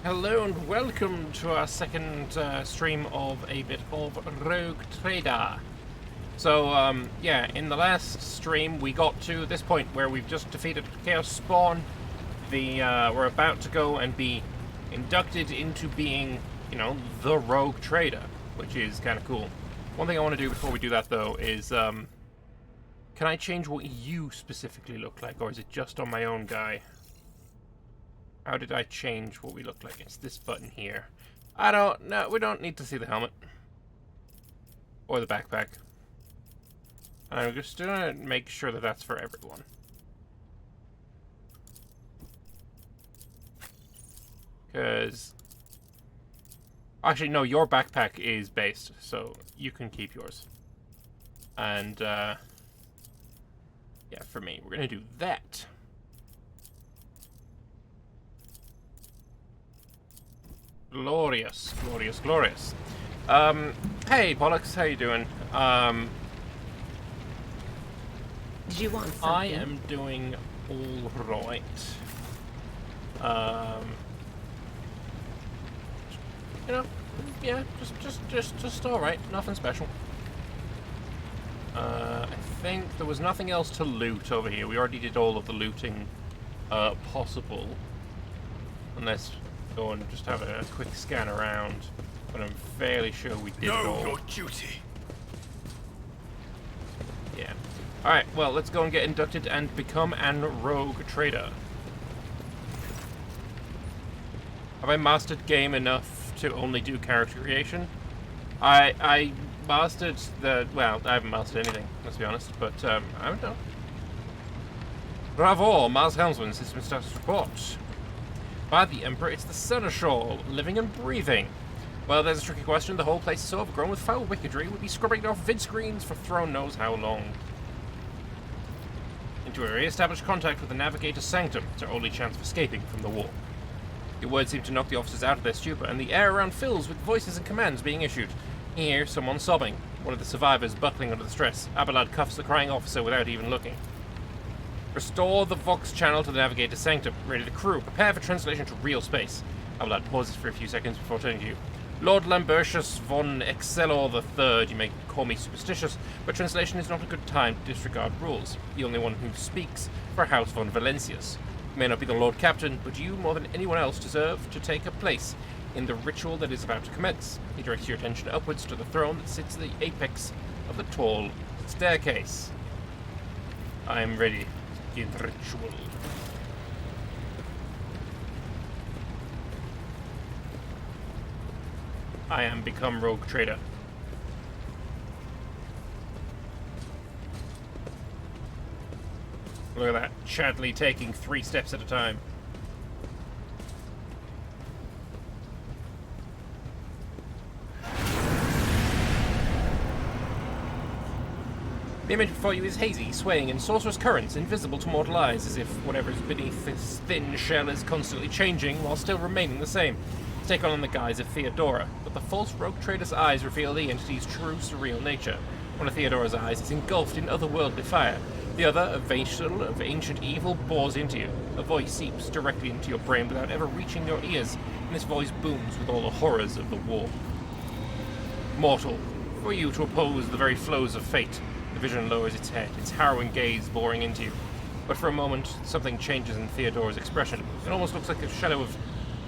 Hello and welcome to our second stream of a bit of Rogue Trader. So, yeah, in the last stream we got to this point where we've just defeated Chaos Spawn. We're about to go and be inducted into being, the Rogue Trader, which is kind of cool. One thing I want to do before we do that, though, is, can I change what you specifically look like, or is it just on my own guy? How did I change what we look like? It's this button here. No, we don't need to see the helmet. Or the backpack. I'm just gonna make sure that that's for everyone. Because... Actually, no, your backpack is based, so you can keep yours. And, yeah, for me, we're gonna do that. Glorious, glorious, glorious. Hey, Pollux, how you doing? Did you want something? I am doing all right. Yeah, just all right. Nothing special. I think there was nothing else to loot over here. We already did all of the looting possible, unless. Go and just have a quick scan around, but I'm fairly sure we did it all. Know your duty. Yeah. Alright, well, let's go and get inducted and become an rogue trader. Have I mastered game enough to only do character creation? I mastered well, I haven't mastered anything, let's be honest, but, I don't know. Bravo, Mars Helmsman, system status report. By the Emperor, it's the Seneschal, living and breathing. Well, there's a tricky question. The whole place is so overgrown with foul wickedry, we'd be scrubbing it off vid screens for throne knows how long. Into a re-established contact with the Navigator's Sanctum. It's our only chance of escaping from the war. Your words seem to knock the officers out of their stupor, and the air around fills with voices and commands being issued. Here, someone sobbing. One of the survivors buckling under the stress. Abelard cuffs the crying officer without even looking. Restore the Vox channel to the Navigator's Sanctum. Ready the crew. Prepare for translation to real space. Abelard pauses for a few seconds before turning to you. Lord Lambertius von Excellor III. You may call me superstitious, but translation is not a good time to disregard rules. The only one who speaks for House von Valencius. You may not be the Lord Captain, but you, more than anyone else, deserve to take a place in the ritual that is about to commence. He directs your attention upwards to the throne that sits at the apex of the tall staircase. I am ready. In ritual. I am become rogue trader. Look at that, Chadley taking 3 steps at a time. The image before you is hazy, swaying in sorcerous currents, invisible to mortal eyes, as if whatever is beneath this thin shell is constantly changing while still remaining the same. It's taken on the guise of Theodora, but the false rogue trader's eyes reveal the entity's true surreal nature. One of Theodora's eyes is engulfed in otherworldly fire. The other, a vessel of ancient evil, bores into you. A voice seeps directly into your brain without ever reaching your ears, and this voice booms with all the horrors of the war. Mortal, for you to oppose the very flows of fate. The vision lowers its head, its harrowing gaze boring into you. But for a moment, something changes in Theodora's expression. It almost looks like a shadow of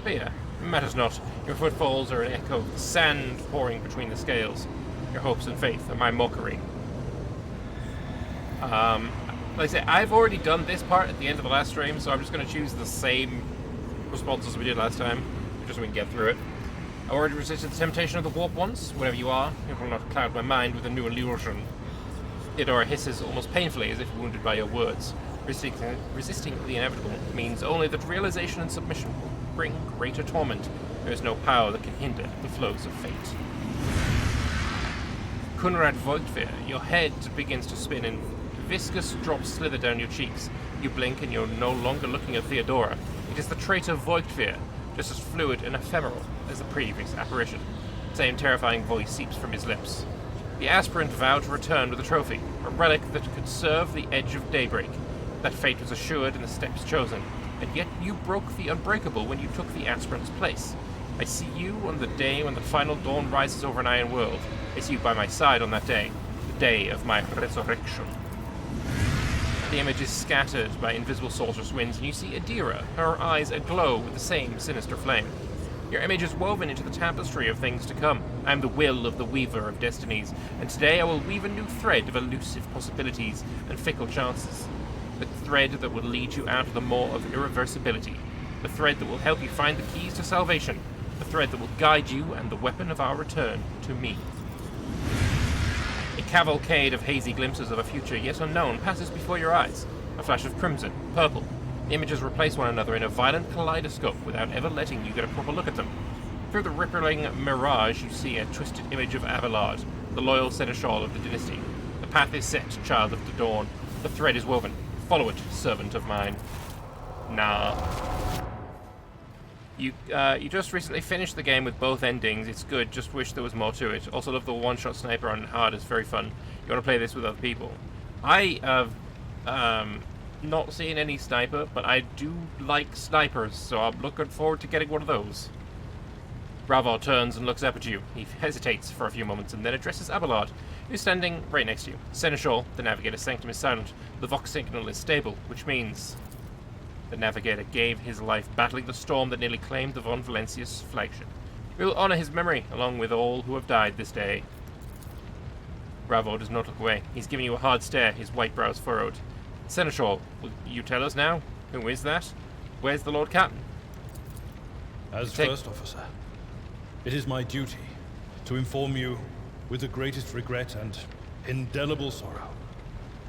fear. It matters not. Your footfalls are an echo of the sand pouring between the scales. Your hopes and faith are my mockery. Like I say, I've already done this part at the end of the last stream, so I'm just going to choose the same responses we did last time, just so we can get through it. I already resisted the temptation of the warp once. Whatever you are, it will not cloud my mind with a new illusion. Theodora hisses almost painfully as if wounded by your words. Resisting the inevitable means only that realization and submission will bring greater torment. There is no power that can hinder the flows of fate. Kunrad Voigtfir, your head begins to spin and viscous drops slither down your cheeks. You blink and you're no longer looking at Theodora. It is the traitor Voigtfir, just as fluid and ephemeral as the previous apparition. The same terrifying voice seeps from his lips. The aspirant vowed to return with a trophy, a relic that could serve the edge of daybreak. That fate was assured in the steps chosen, and yet You broke the unbreakable when you took the aspirant's place. I see you on the day when the final dawn rises over an iron world. I see you by my side on that day, the day of my resurrection. The image is scattered by invisible sorceress winds, and you see Adira, her eyes aglow with the same sinister flame. Your image is woven into the tapestry of things to come. I am the will of the weaver of destinies, and today I will weave a new thread of elusive possibilities and fickle chances. The thread that will lead you out of the maw of irreversibility. The thread that will help you find the keys to salvation. The thread that will guide you and the weapon of our return to me. A cavalcade of hazy glimpses of a future yet unknown passes before your eyes. A flash of crimson, purple. The images replace one another in a violent kaleidoscope without ever letting you get a proper look at them. Through the rippling mirage, you see a twisted image of Abelard, the loyal seneschal of the dynasty. The path is set, child of the dawn. The thread is woven. Follow it, servant of mine. Nah. You just recently finished the game with both endings. It's good, just wish there was more to it. Also love the one-shot sniper on hard, it's very fun. You want to play this with other people. I have not seen any sniper, but I do like snipers, so I'm looking forward to getting one of those. Bravo turns and looks up at you. He hesitates for a few moments and then addresses Abelard, who's standing right next to you. Seneschal, the Navigator's sanctum is silent. The Vox signal is stable, which means the Navigator gave his life battling the storm that nearly claimed the Von Valencius flagship. We will honor his memory, along with all who have died this day. Bravo does not look away. He's giving you a hard stare, his white brows furrowed. Seneschal, will you tell us now? Who is that? Where's the Lord Captain? As First Officer, it is my duty to inform you, with the greatest regret and indelible sorrow,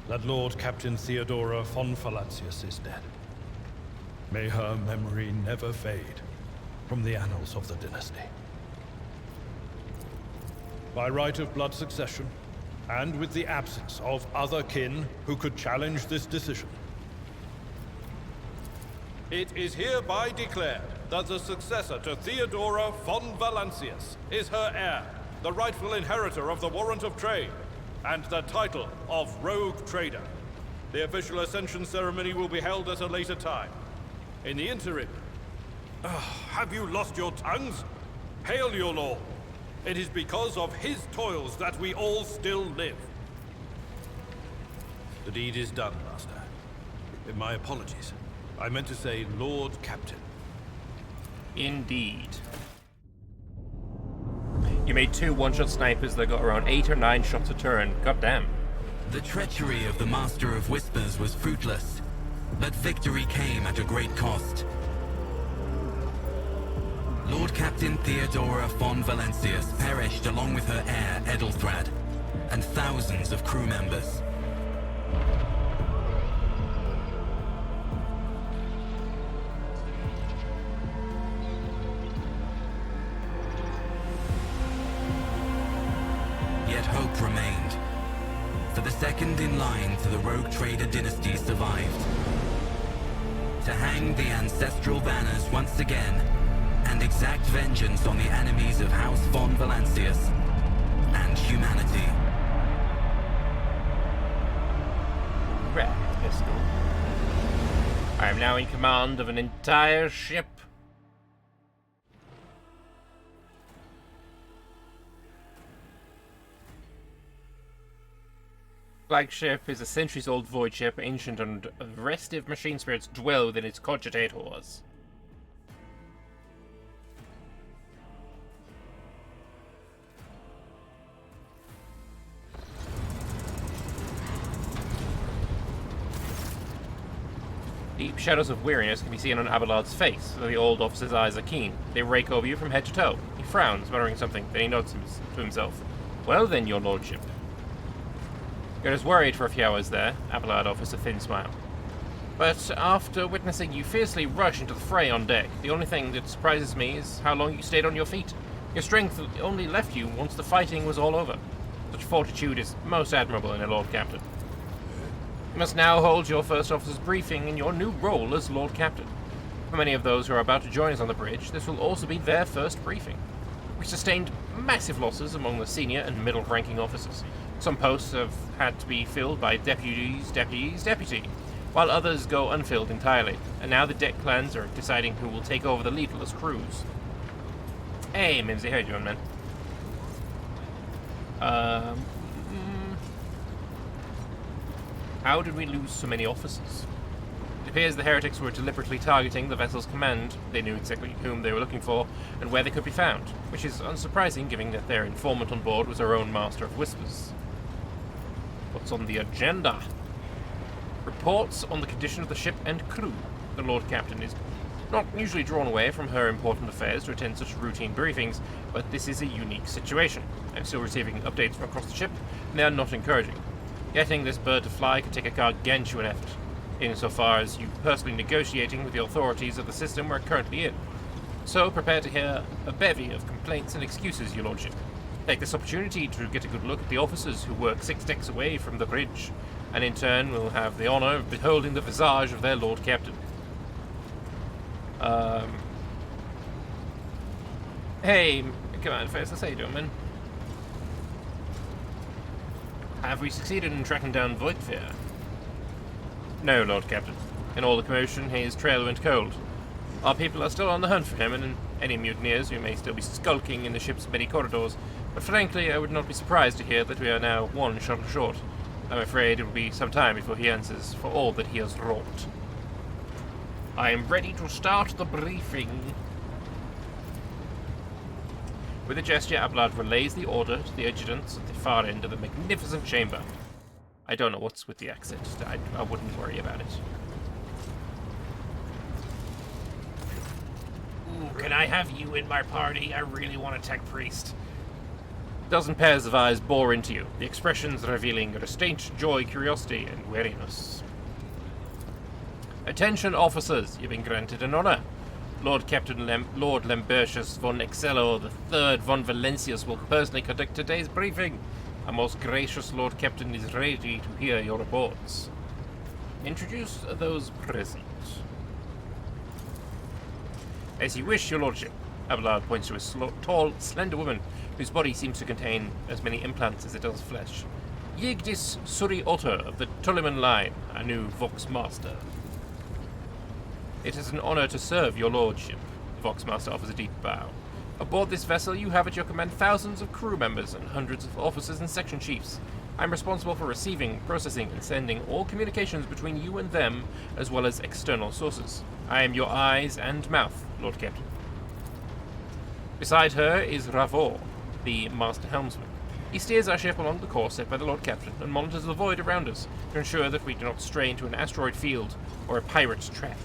that Lord Captain Theodora von Valancius is dead. May her memory never fade from the annals of the dynasty. By right of blood succession, and with the absence of other kin who could challenge this decision, it is hereby declared that the successor to Theodora von Valancius is her heir, the rightful inheritor of the warrant of trade, and the title of Rogue Trader. The official ascension ceremony will be held at a later time. In the interim, have you lost your tongues? Hail your lord. It is because of his toils that we all still live. The deed is done, Master. My apologies. I meant to say Lord Captain. Indeed. You made 2 one-shot snipers that got around 8 or 9 shots a turn. God damn. The treachery of the Master of Whispers was fruitless, but victory came at a great cost. Lord Captain Theodora von Valancius perished along with her heir, Edelthrad, and thousands of crew members. Yet hope remained, for the second in line to the Rogue Trader dynasty survived. To hang the ancestral banners once again, and exact vengeance on the enemies of House von Valancius and humanity. Red pistol. I am now in command of an entire ship. Flagship is a centuries-old void ship, ancient and restive machine spirits dwell within its cogitators. Deep shadows of weariness can be seen on Abelard's face, though the old officer's eyes are keen. They rake over you from head to toe. He frowns, muttering something, then he nods to himself. Well then, your lordship. You're as worried for a few hours there, Abelard offers a thin smile. But after witnessing you fiercely rush into the fray on deck, the only thing that surprises me is how long you stayed on your feet. Your strength only left you once the fighting was all over. Such fortitude is most admirable in a Lord Captain. You must now hold your first officer's briefing in your new role as Lord Captain. For many of those who are about to join us on the bridge, this will also be their first briefing. We sustained massive losses among the senior and middle-ranking officers. Some posts have had to be filled by deputies. while others go unfilled entirely, and now the deck clans are deciding who will take over the leaderless crews. Hey, Mimsy, how you doing, man? How did we lose so many officers? It appears the heretics were deliberately targeting the vessel's command. They knew exactly whom they were looking for and where they could be found, which is unsurprising given that their informant on board was our own Master of Whispers. What's on the agenda? Reports on the condition of the ship and crew. The Lord Captain is not usually drawn away from her important affairs to attend such routine briefings, but this is a unique situation. I'm still receiving updates from across the ship, and they are not encouraging. Getting this bird to fly could take a gargantuan effort, insofar as you personally negotiating with the authorities of the system we're currently in. So prepare to hear a bevy of complaints and excuses, Your Lordship. Take this opportunity to get a good look at the officers who work 6 decks away from the bridge, and in turn will have the honour of beholding the visage of their Lord Captain. Hey, Command First, how you doing, man? Have we succeeded in tracking down Voigtfear? No, Lord Captain. In all the commotion, his trail went cold. Our people are still on the hunt for him, and any mutineers who may still be skulking in the ship's many corridors, but frankly, I would not be surprised to hear that we are now 1 shuttle short. I'm afraid it will be some time before he answers for all that he has wrought. I am ready to start the briefing. With a gesture, Abelard relays the order to the adjutants at the far end of the magnificent chamber. I don't know what's with the accent. I wouldn't worry about it. Ooh, can I have you in my party? I really want a tech priest. Dozen pairs of eyes bore into you, the expressions revealing restraint, joy, curiosity, and weariness. Attention, officers! You've been granted an honour. Lord Captain Lord Lambertius von Excello III von Valencius will personally conduct today's briefing. Our most gracious Lord Captain is ready to hear your reports. Introduce those present. As you wish, Your Lordship. Abelard points to a tall, slender woman whose body seems to contain as many implants as it does flesh. Yigdis Suri Otter of the Tulliman line, our new Vox Master. It is an honor to serve Your Lordship. The Vox Master offers a deep bow. Aboard this vessel, you have at your command thousands of crew members and hundreds of officers and section chiefs. I'm responsible for receiving, processing, and sending all communications between you and them, as well as external sources. I am your eyes and mouth, Lord Captain. Beside her is Ravor, the Master Helmsman. He steers our ship along the course set by the Lord Captain and monitors the void around us to ensure that we do not stray into an asteroid field or a pirate's trap.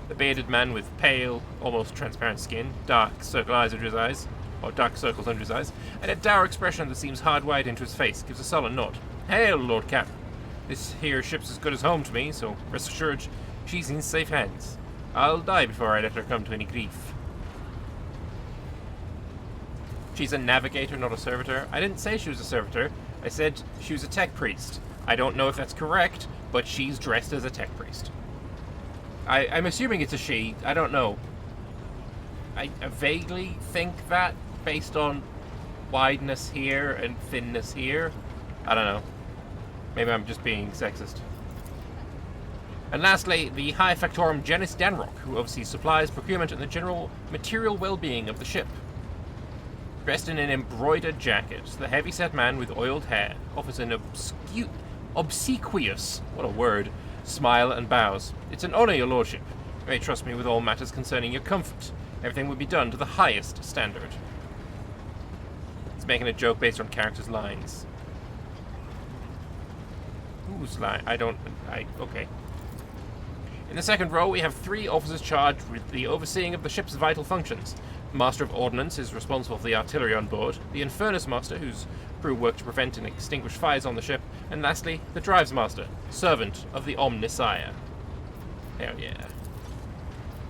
The bearded man with pale, almost transparent skin, dark circles under his eyes, and a dour expression that seems hardwired into his face, gives a sullen nod. Hail, Lord Captain. This here ship's as good as home to me, so rest assured she's in safe hands. I'll die before I let her come to any grief. She's a navigator, not a servitor. I didn't say she was a servitor. I said she was a tech priest. I don't know if that's correct, but she's dressed as a tech priest. I'm assuming it's a she. I don't know. I vaguely think that, based on wideness here and thinness here. I don't know. Maybe I'm just being sexist. And lastly, the High Factorum Janice Danrock, who oversees supplies, procurement, and the general material well-being of the ship. Dressed in an embroidered jacket, the heavy-set man with oiled hair offers an obsequious, what a word, smile and bows. It's an honor, Your Lordship. You may trust me with all matters concerning your comfort. Everything will be done to the highest standard. It's making a joke based on characters' lines. Whose line? Okay. In the second row, we have 3 officers charged with the overseeing of the ship's vital functions. The Master of Ordnance is responsible for the artillery on board, the Infernus Master, whose crew work to prevent and extinguish fires on the ship, and lastly, the Drives Master, servant of the Omnisire. Hell yeah.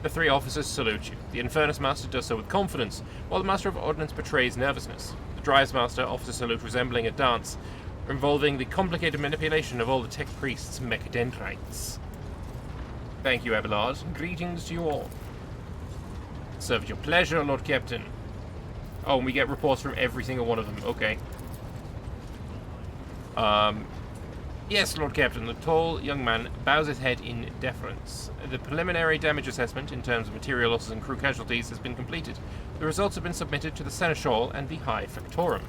The 3 officers salute you. The Infernus Master does so with confidence, while the Master of Ordnance betrays nervousness. The Drives Master offers a salute resembling a dance, involving the complicated manipulation of all the tech priests' mechadendrites. Thank you, Abelard. Greetings to you all. Serve at your pleasure, Lord Captain. Oh, and we get reports from every single one of them. Okay. Yes, Lord Captain. The tall young man bows his head in deference. The preliminary damage assessment in terms of material losses and crew casualties has been completed. The results have been submitted to the Seneschal and the High Factorum.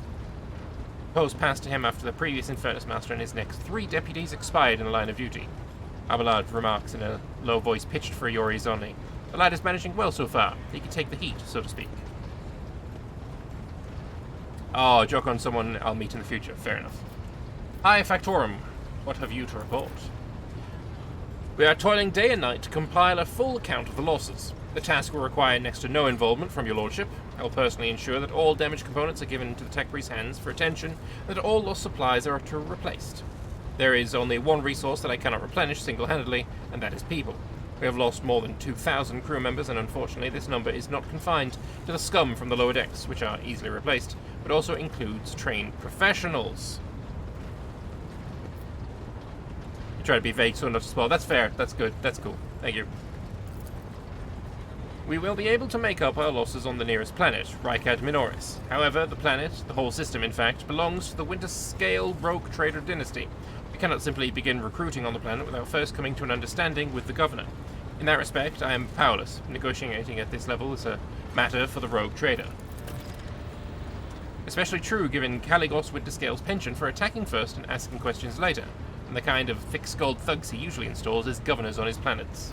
Post passed to him after the previous Infernus Master and his next 3 deputies expired in the line of duty. Abelard remarks in a low voice pitched for Yori's only. The lad is managing well so far. He can take the heat, so to speak. Oh, joke on someone I'll meet in the future. Fair enough. High Factorum, what have you to report? We are toiling day and night to compile a full account of the losses. The task will require next to no involvement from your lordship. I will personally ensure that all damaged components are given into the tech priest's hands for attention, and that all lost supplies are replaced. There is only one resource that I cannot replenish single-handedly, and that is people. We have lost more than 2,000 crew members, and unfortunately this number is not confined to the scum from the lower decks, which are easily replaced, but also includes trained professionals. You try to be vague so enough to spoil. That's fair. That's good. That's cool. Thank you. We will be able to make up our losses on the nearest planet, Rykad Minoris. However, the planet, the whole system in fact, belongs to the Winterscale Rogue Trader dynasty. We cannot simply begin recruiting on the planet without first coming to an understanding with the Governor. In that respect, I am powerless. Negotiating at this level is a matter for the Rogue Trader. Especially true given Caligos Winterscale's penchant for attacking first and asking questions later, and the kind of thick-skulled thugs he usually installs as governors on his planets.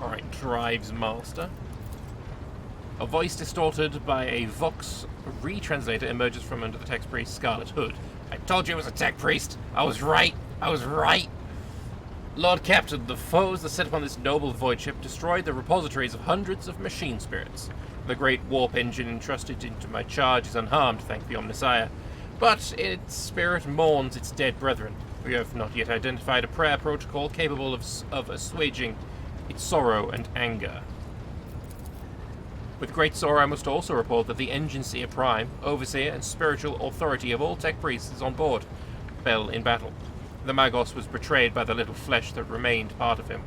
Alright, Drives Master. A voice distorted by a Vox retranslator emerges from under the tech priest's scarlet hood. I told you it was a tech priest! I was right! I was right! Lord Captain, the foes that set upon this noble void ship destroyed the repositories of hundreds of machine spirits. The great warp engine entrusted into my charge is unharmed, thank the Omnissiah, but its spirit mourns its dead brethren. We have not yet identified a prayer protocol capable of assuaging its sorrow and anger. With great sorrow, I must also report that the Engine Seer Prime, Overseer, and spiritual authority of all tech priests is on board, fell in battle. The Magos was betrayed by the little flesh that remained part of him.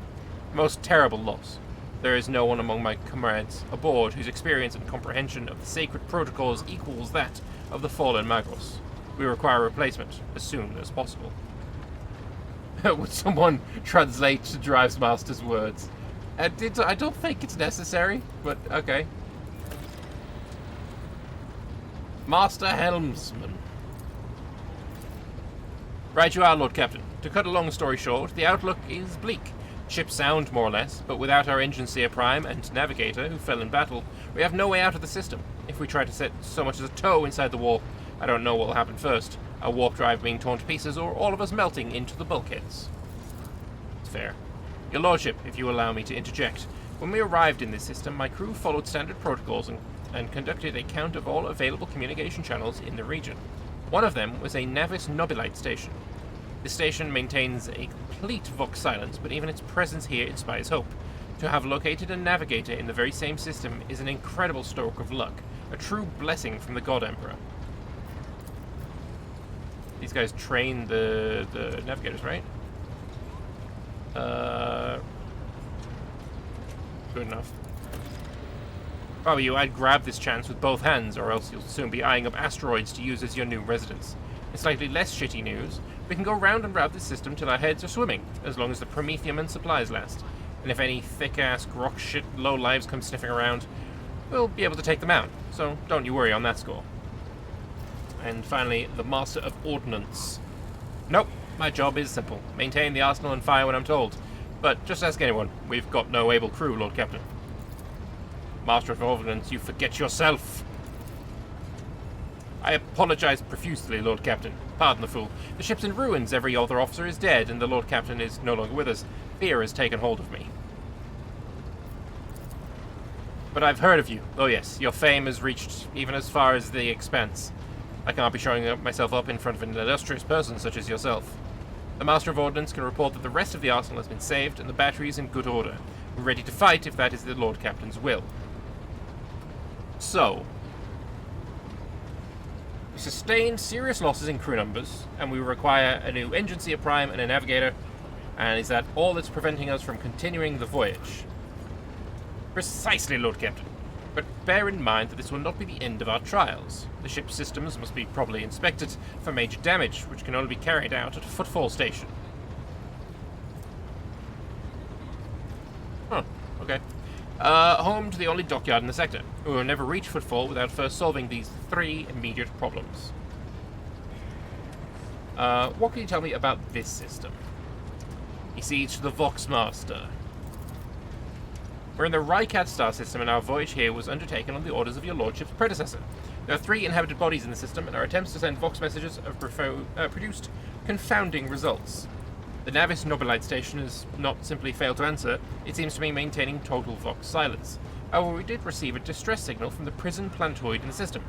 A most terrible loss. There is no one among my comrades aboard whose experience and comprehension of the sacred protocols equals that of the fallen Magos. We require a replacement as soon as possible. Would someone translate Drives Master's words? I don't think it's necessary, but okay. Master Helmsman. Right you are, Lord Captain. To cut a long story short, the outlook is bleak. Ships sound, more or less, but without our Engine Seer Prime and Navigator, who fell in battle, we have no way out of the system. If we try to set so much as a toe inside the warp, I don't know what will happen first. Our warp drive being torn to pieces, or all of us melting into the bulkheads. It's fair. Your Lordship, if you allow me to interject. When we arrived in this system, my crew followed standard protocols and conducted a count of all available communication channels in the region. One of them was a Navis Nobilite station. The station maintains a complete Vox silence, but even its presence here inspires hope. To have located a navigator in the very same system is an incredible stroke of luck, a true blessing from the God Emperor. These guys train the navigators, right? Good enough. If I were you, I'd grab this chance with both hands, or else you'll soon be eyeing up asteroids to use as your new residence. In slightly less shitty news, we can go round and round this system till our heads are swimming, as long as the promethium and supplies last. And if any thick-ass grok shit lowlives come sniffing around, we'll be able to take them out, so don't you worry on that score. And finally, the Master of Ordnance. Nope, my job is simple. Maintain the arsenal and fire when I'm told. But just ask anyone, we've got no able crew, Lord Captain. Master of Ordnance, you forget yourself! I apologize profusely, Lord Captain. Pardon the fool. The ship's in ruins, every other officer is dead, and the Lord Captain is no longer with us. Fear has taken hold of me. But I've heard of you. Oh yes, your fame has reached even as far as the Expanse. I can't be showing myself up in front of an illustrious person such as yourself. The Master of Ordnance can report that the rest of the arsenal has been saved and the battery is in good order. We're ready to fight if that is the Lord Captain's will. So, we sustained serious losses in crew numbers, and we require a new Engine Seer Prime and a Navigator, and is that all that's preventing us from continuing the voyage? Precisely, Lord Captain. But bear in mind that this will not be the end of our trials. The ship's systems must be properly inspected for major damage, which can only be carried out at a footfall station. Huh, okay. Home to the only dockyard in the sector. We will never reach footfall without first solving these 3 immediate problems. What can you tell me about this system? You see, it's the Voxmaster. We're in the Rycat star system, and our voyage here was undertaken on the orders of your lordship's predecessor. There are 3 inhabited bodies in the system, and our attempts to send Vox messages have produced confounding results. The Navis Nobilite station has not simply failed to answer, it seems to be maintaining total Vox silence. However, we did receive a distress signal from the prison planetoid in the system,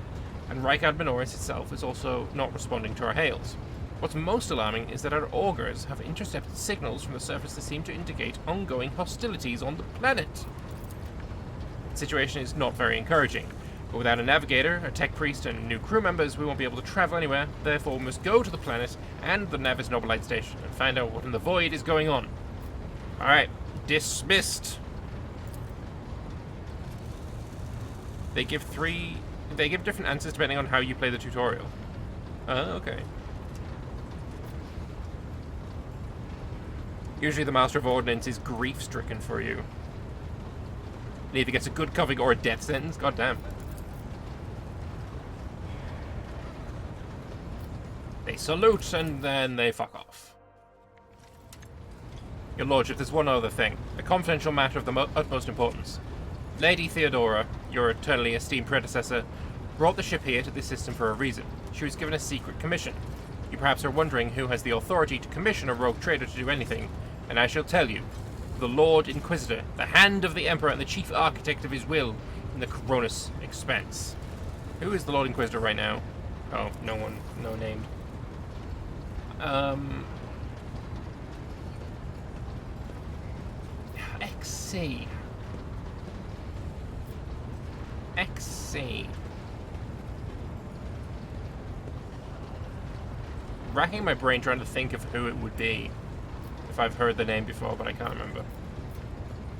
and Rykard Minoris itself is also not responding to our hails. What's most alarming is that our augurs have intercepted signals from the surface that seem to indicate ongoing hostilities on the planet. The situation is not very encouraging, but without a navigator, a tech priest, and new crew members, we won't be able to travel anywhere. Therefore, we must go to the planet and the Navis Nobilite station and find out what in the void is going on. Alright, dismissed. They give different answers depending on how you play the tutorial. Okay. Usually the Master of Ordnance is grief-stricken for you. He either gets a good covering or a death sentence. God damn. They salute and then they fuck off. Your lordship, there's one other thing. A confidential matter of the utmost importance. Lady Theodora, your eternally esteemed predecessor, brought the ship here to this system for a reason. She was given a secret commission. You perhaps are wondering who has the authority to commission a rogue trader to do anything, and I shall tell you. The Lord Inquisitor, the hand of the Emperor and the chief architect of his will in the Coronis Expanse. Who is the Lord Inquisitor right now? Oh, no one, no named. XC. Racking my brain trying to think of who it would be. If I've heard the name before, but I can't remember.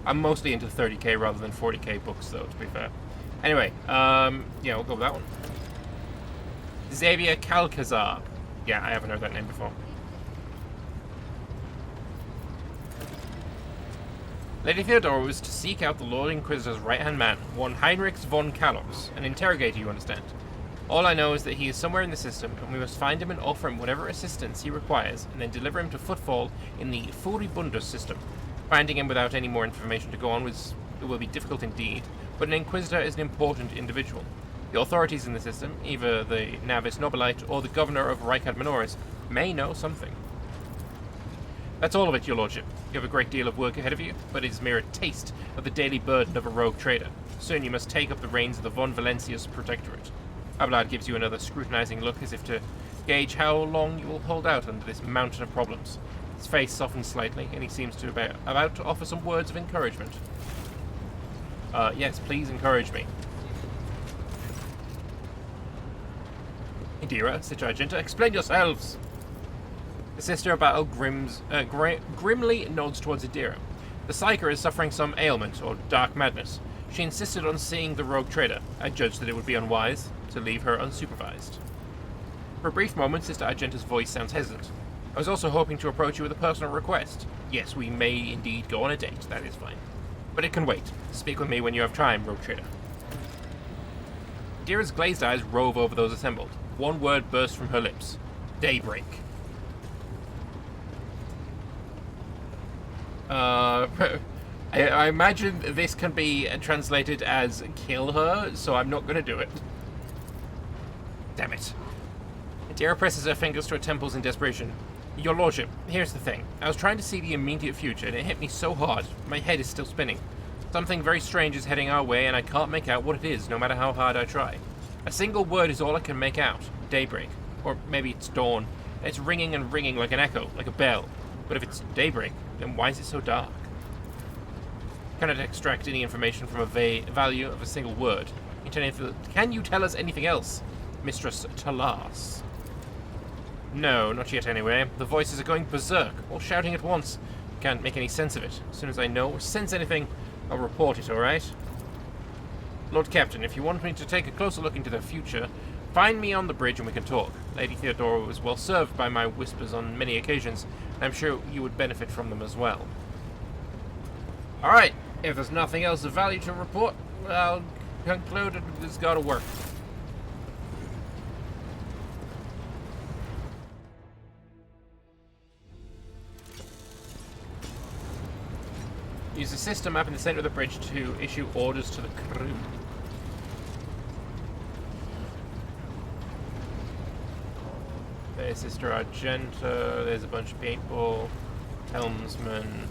I'm mostly into 30k rather than 40k books, though, to be fair. Anyway, yeah, we'll go with that one. Xavier Calcazar. Yeah, I haven't heard that name before. Lady Theodora was to seek out the Lord Inquisitor's right-hand man, one Heinrich von Kalos, and interrogate you, understand. All I know is that he is somewhere in the system, and we must find him and offer him whatever assistance he requires, and then deliver him to Footfall in the Furibundus system. Finding him without any more information to go on will be difficult indeed, but an Inquisitor is an important individual. The authorities in the system, either the Navis Nobilite or the Governor of Rykard Minoris, may know something. That's all of it, your lordship. You have a great deal of work ahead of you, but it is mere a taste of the daily burden of a rogue trader. Soon you must take up the reins of the Von Valencius Protectorate. Abelard gives you another scrutinizing look as if to gauge how long you will hold out under this mountain of problems. His face softens slightly, and he seems to about to offer some words of encouragement. Yes, please encourage me. Indira, said Argenta, explain yourselves! The Sister of Battle grimly nods towards Indira. The Psyker is suffering some ailment, or dark madness. She insisted on seeing the rogue trader. I judged that it would be unwise to leave her unsupervised. For a brief moment, Sister Argenta's voice sounds hesitant. I was also hoping to approach you with a personal request. Yes, we may indeed go on a date, that is fine. But it can wait. Speak with me when you have time, rogue trader. Indira's glazed eyes rove over those assembled. One word burst from her lips. Daybreak. I imagine this can be translated as kill her, so I'm not going to do it. Damn it. Indira presses her fingers to her temples in desperation. Your lordship, here's the thing. I was trying to see the immediate future, and it hit me so hard. My head is still spinning. Something very strange is heading our way, and I can't make out what it is, no matter how hard I try. A single word is all I can make out. Daybreak. Or maybe it's dawn. It's ringing and ringing like an echo, like a bell. But if it's daybreak, then why is it so dark? Cannot extract any information from a value of a single word. Can you tell us anything else, Mistress Talas? No, not yet anyway. The voices are going berserk, all shouting at once. Can't make any sense of it. As soon as I know or sense anything, I'll report it, alright? Lord Captain, if you want me to take a closer look into the future, find me on the bridge and we can talk. Lady Theodora was well served by my whispers on many occasions, and I'm sure you would benefit from them as well. Alright, if there's nothing else of value to report, I'll conclude it's gotta work. Use the system map in the center of the bridge to issue orders to the crew. There's Sister Argenta, there's a bunch of people, helmsman.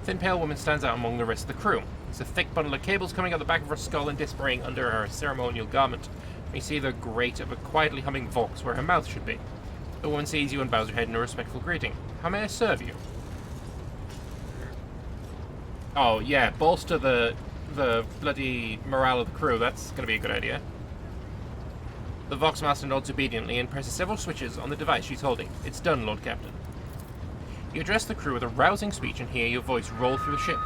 Thin pale woman stands out among the rest of the crew. There's a thick bundle of cables coming out the back of her skull and displaying under her ceremonial garment. You see the grate of a quietly humming vox where her mouth should be. The woman sees you and bows her head in a respectful greeting. How may I serve you? Oh yeah, bolster the bloody morale of the crew. That's gonna be a good idea. The vox master nods obediently and presses several switches on the device she's holding. It's done, Lord Captain. You address the crew with a rousing speech and hear your voice roll through the ship,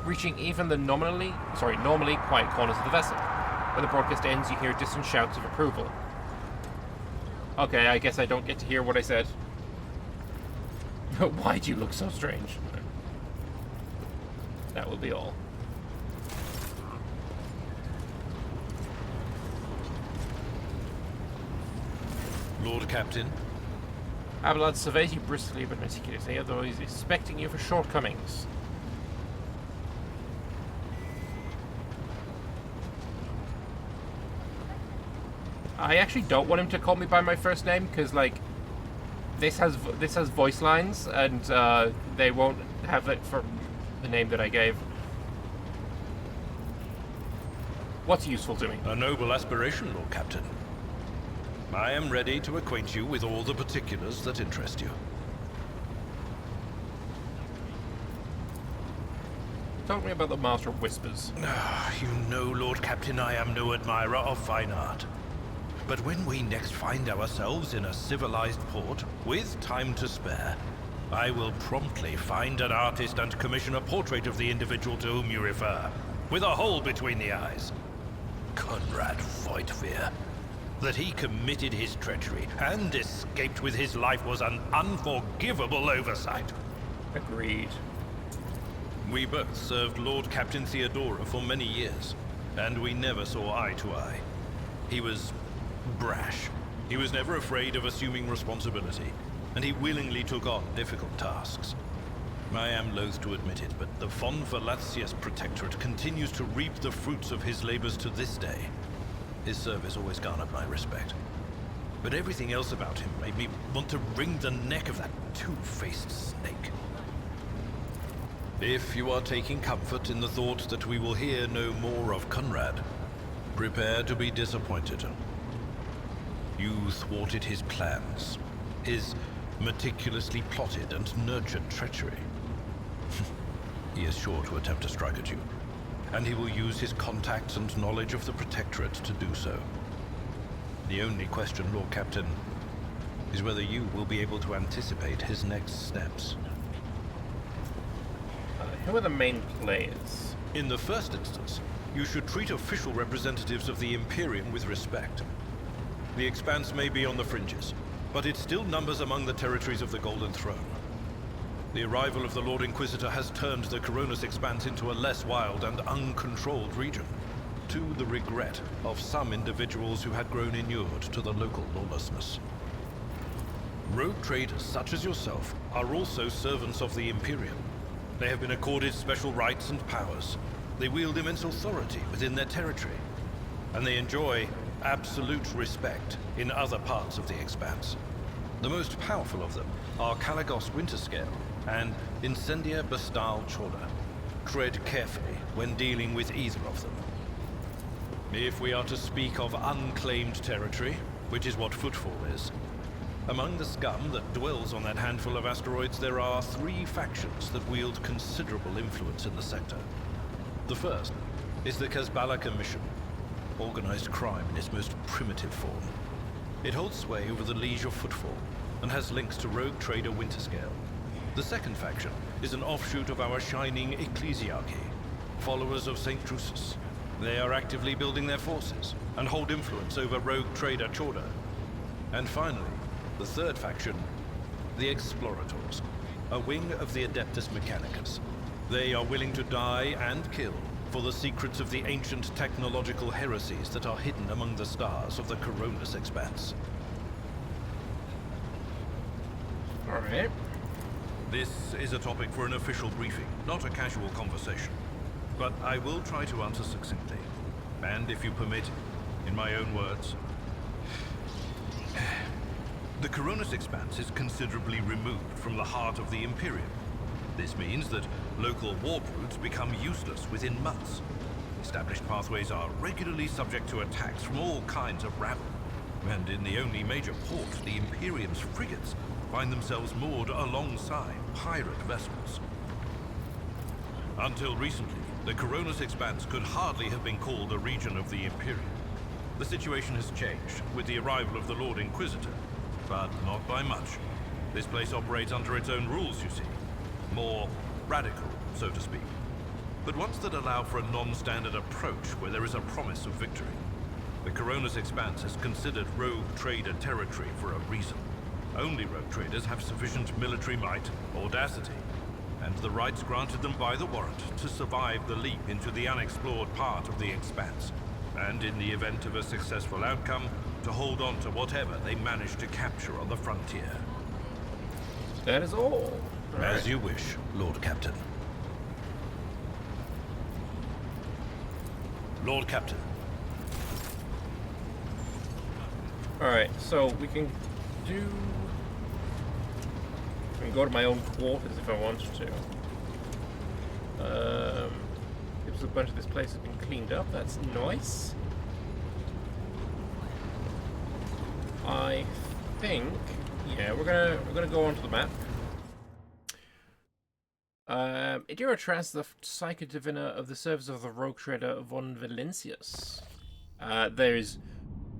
reaching even the normally quiet corners of the vessel. When the broadcast ends, you hear distant shouts of approval. Okay, I guess I don't get to hear what I said. Why do you look so strange? That will be all. Lord Captain. Abelard surveys you briskly but meticulously, although he's expecting you for shortcomings. I actually don't want him to call me by my first name because, like, this has voice lines, and they won't have it for the name that I gave. What's useful to me? A noble aspiration, Lord Captain. I am ready to acquaint you with all the particulars that interest you. Talk to me about the Master of Whispers. You know, Lord Captain, I am no admirer of fine art. But when we next find ourselves in a civilized port, with time to spare, I will promptly find an artist and commission a portrait of the individual to whom you refer, with a hole between the eyes. Conrad Voigtveer. That he committed his treachery and escaped with his life was an unforgivable oversight. Agreed. We both served Lord Captain Theodora for many years, and we never saw eye to eye. He was brash. He was never afraid of assuming responsibility, and he willingly took on difficult tasks. I am loath to admit it, but the von Valancius Protectorate continues to reap the fruits of his labors to this day. His service always garnered my respect. But everything else about him made me want to wring the neck of that two-faced snake. If you are taking comfort in the thought that we will hear no more of Conrad, prepare to be disappointed. You thwarted his plans, his meticulously plotted and nurtured treachery. He is sure to attempt to strike at you, and he will use his contacts and knowledge of the Protectorate to do so. The only question, Lord Captain, is whether you will be able to anticipate his next steps. Who are the main players? In the first instance, you should treat official representatives of the Imperium with respect. The Expanse may be on the fringes, but it still numbers among the territories of the Golden Throne. The arrival of the Lord Inquisitor has turned the Coronis Expanse into a less wild and uncontrolled region, to the regret of some individuals who had grown inured to the local lawlessness. Rogue traders such as yourself are also servants of the Imperium. They have been accorded special rights and powers. They wield immense authority within their territory, and they enjoy absolute respect in other parts of the Expanse. The most powerful of them are Kalagos Winterscale and Incendia Bastal Chorda. Tread carefully when dealing with either of them. If we are to speak of unclaimed territory, which is what Footfall is, among the scum that dwells on that handful of asteroids, there are 3 factions that wield considerable influence in the sector. The first is the Kazbala Commission, organized crime in its most primitive form. It holds sway over the Liege of Footfall and has links to rogue trader Winterscale. The second faction is an offshoot of our shining ecclesiarchy, followers of St. Drusus. They are actively building their forces and hold influence over rogue trader Chorda. And finally, the third faction, the Explorators, a wing of the Adeptus Mechanicus. They are willing to die and kill for the secrets of the ancient technological heresies that are hidden among the stars of the Coronis Expanse. Alright. This is a topic for an official briefing, not a casual conversation. But I will try to answer succinctly. And if you permit, in my own words. The Coronis Expanse is considerably removed from the heart of the Imperium. This means that local warp routes become useless within months. Established pathways are regularly subject to attacks from all kinds of rabble. And in the only major port, the Imperium's frigates find themselves moored alongside pirate vessels. Until recently, the Coronis Expanse could hardly have been called a region of the Imperium. The situation has changed with the arrival of the Lord Inquisitor, but not by much. This place operates under its own rules, you see. More radical, so to speak. But ones that allow for a non-standard approach where there is a promise of victory. The Coronis Expanse is considered rogue trader territory for a reason. Only rogue traders have sufficient military might, audacity, and the rights granted them by the warrant to survive the leap into the unexplored part of the Expanse. And in the event of a successful outcome, to hold on to whatever they manage to capture on the frontier. That is all. As you wish, Lord Captain. Lord Captain. Alright, so we can do... I can go to my own quarters if I wanted to. Gives a bunch of this place has been cleaned up. That's nice. I think, yeah, we're gonna go onto the map. Idira Trans, the Psychodiviner of the service of the rogue trader von Valencius. There is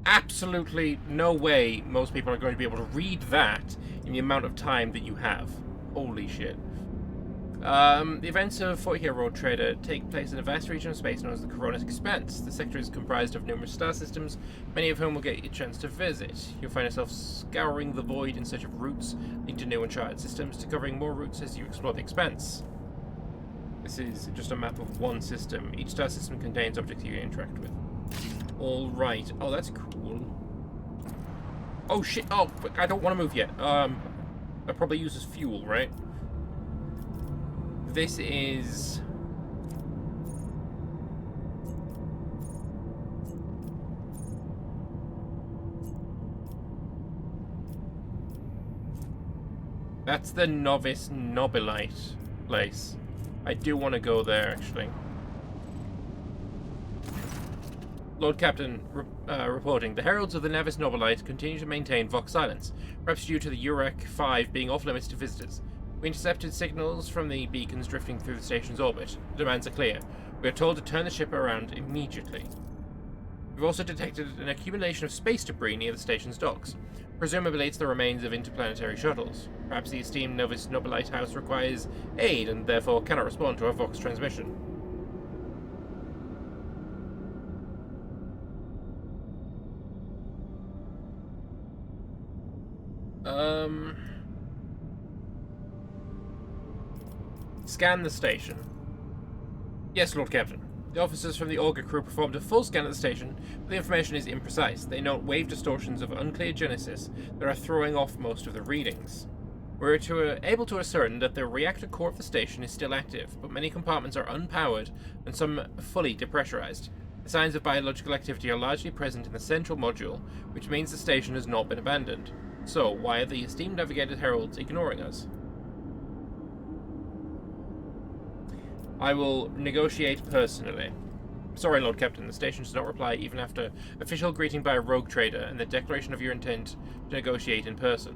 absolutely no way most people are going to be able to read that in the amount of time that you have. Holy shit. The events of 40-year road trader take place in a vast region of space known as the Coronis Expanse. The sector is comprised of numerous star systems, many of whom will get you a chance to visit. You'll find yourself scouring the void in search of routes leading to new uncharted systems, to covering more routes as you explore the Expanse. This is just a map of one system. Each star system contains objects you can interact with. Alright. Oh, that's cool. Oh, shit. Oh, I don't want to move yet. That probably uses fuel, right? This is... That's the Novice Nobilite place. I do want to go there, actually. Lord Captain, reporting. The heralds of the Novice Nobilite continue to maintain Vox silence, perhaps due to the Urek 5 being off-limits to visitors. We intercepted signals from the beacons drifting through the station's orbit. The demands are clear. We are told to turn the ship around immediately. We've also detected an accumulation of space debris near the station's docks. Presumably it's the remains of interplanetary shuttles. Perhaps the esteemed Novice Nobilite House requires aid and therefore cannot respond to our Vox transmission. Scan the station. Yes, Lord Captain. The officers from the Auger crew performed a full scan of the station, but the information is imprecise. They note wave distortions of unclear genesis that are throwing off most of the readings. We're able to ascertain that the reactor core of the station is still active, but many compartments are unpowered and some fully depressurized. The signs of biological activity are largely present in the central module, which means the station has not been abandoned. So, why are the esteemed navigated heralds ignoring us? I will negotiate personally. Sorry, Lord Captain, the station does not reply even after official greeting by a rogue trader and the declaration of your intent to negotiate in person.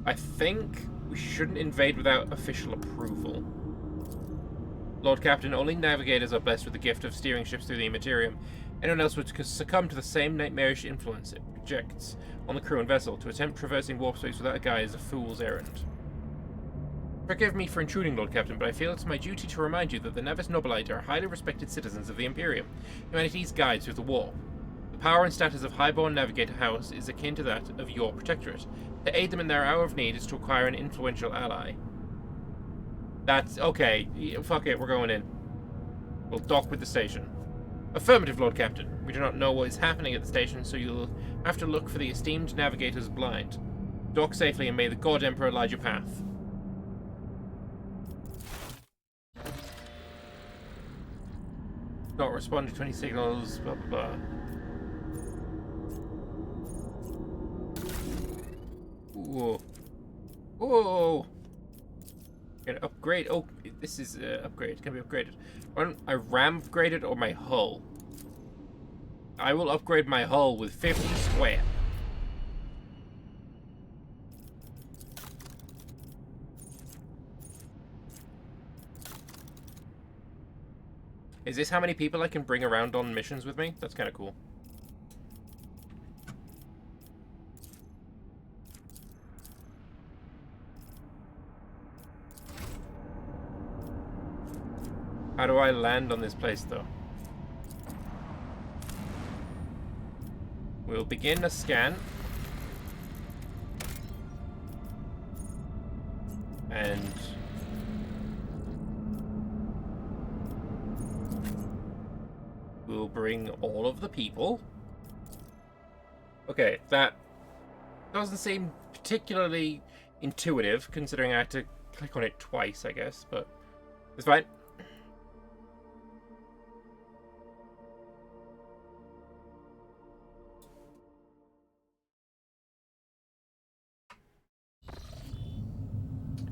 I think we shouldn't invade without official approval. Lord Captain, only navigators are blessed with the gift of steering ships through the Immaterium. Anyone else would succumb to the same nightmarish influence it projects on the crew and vessel. To attempt traversing warp space without a guide is a fool's errand. Forgive me for intruding, Lord Captain, but I feel it's my duty to remind you that the Navis Nobilite are highly respected citizens of the Imperium, humanity's guides through the warp. The power and status of Highborn Navigator House is akin to that of your Protectorate. To aid them in their hour of need is to acquire an influential ally. That's okay. Fuck it, we're going in. We'll dock with the station. Affirmative, Lord Captain. We do not know what is happening at the station, so you'll have to look for the esteemed navigators blind. Dock safely, and may the God Emperor light your path. Not respond to 20 signals, blah blah blah. Whoa. Whoa! Gonna upgrade. Oh, this is upgrade. Can be upgraded. Why don't I ram upgrade it or my hull? I will upgrade my hull with 50 square. Is this how many people I can bring around on missions with me? That's kind of cool. How do I land on this place, though? We'll begin a scan. And... we'll bring all of the people. Okay, that doesn't seem particularly intuitive, considering I had to click on it twice, I guess, but it's fine.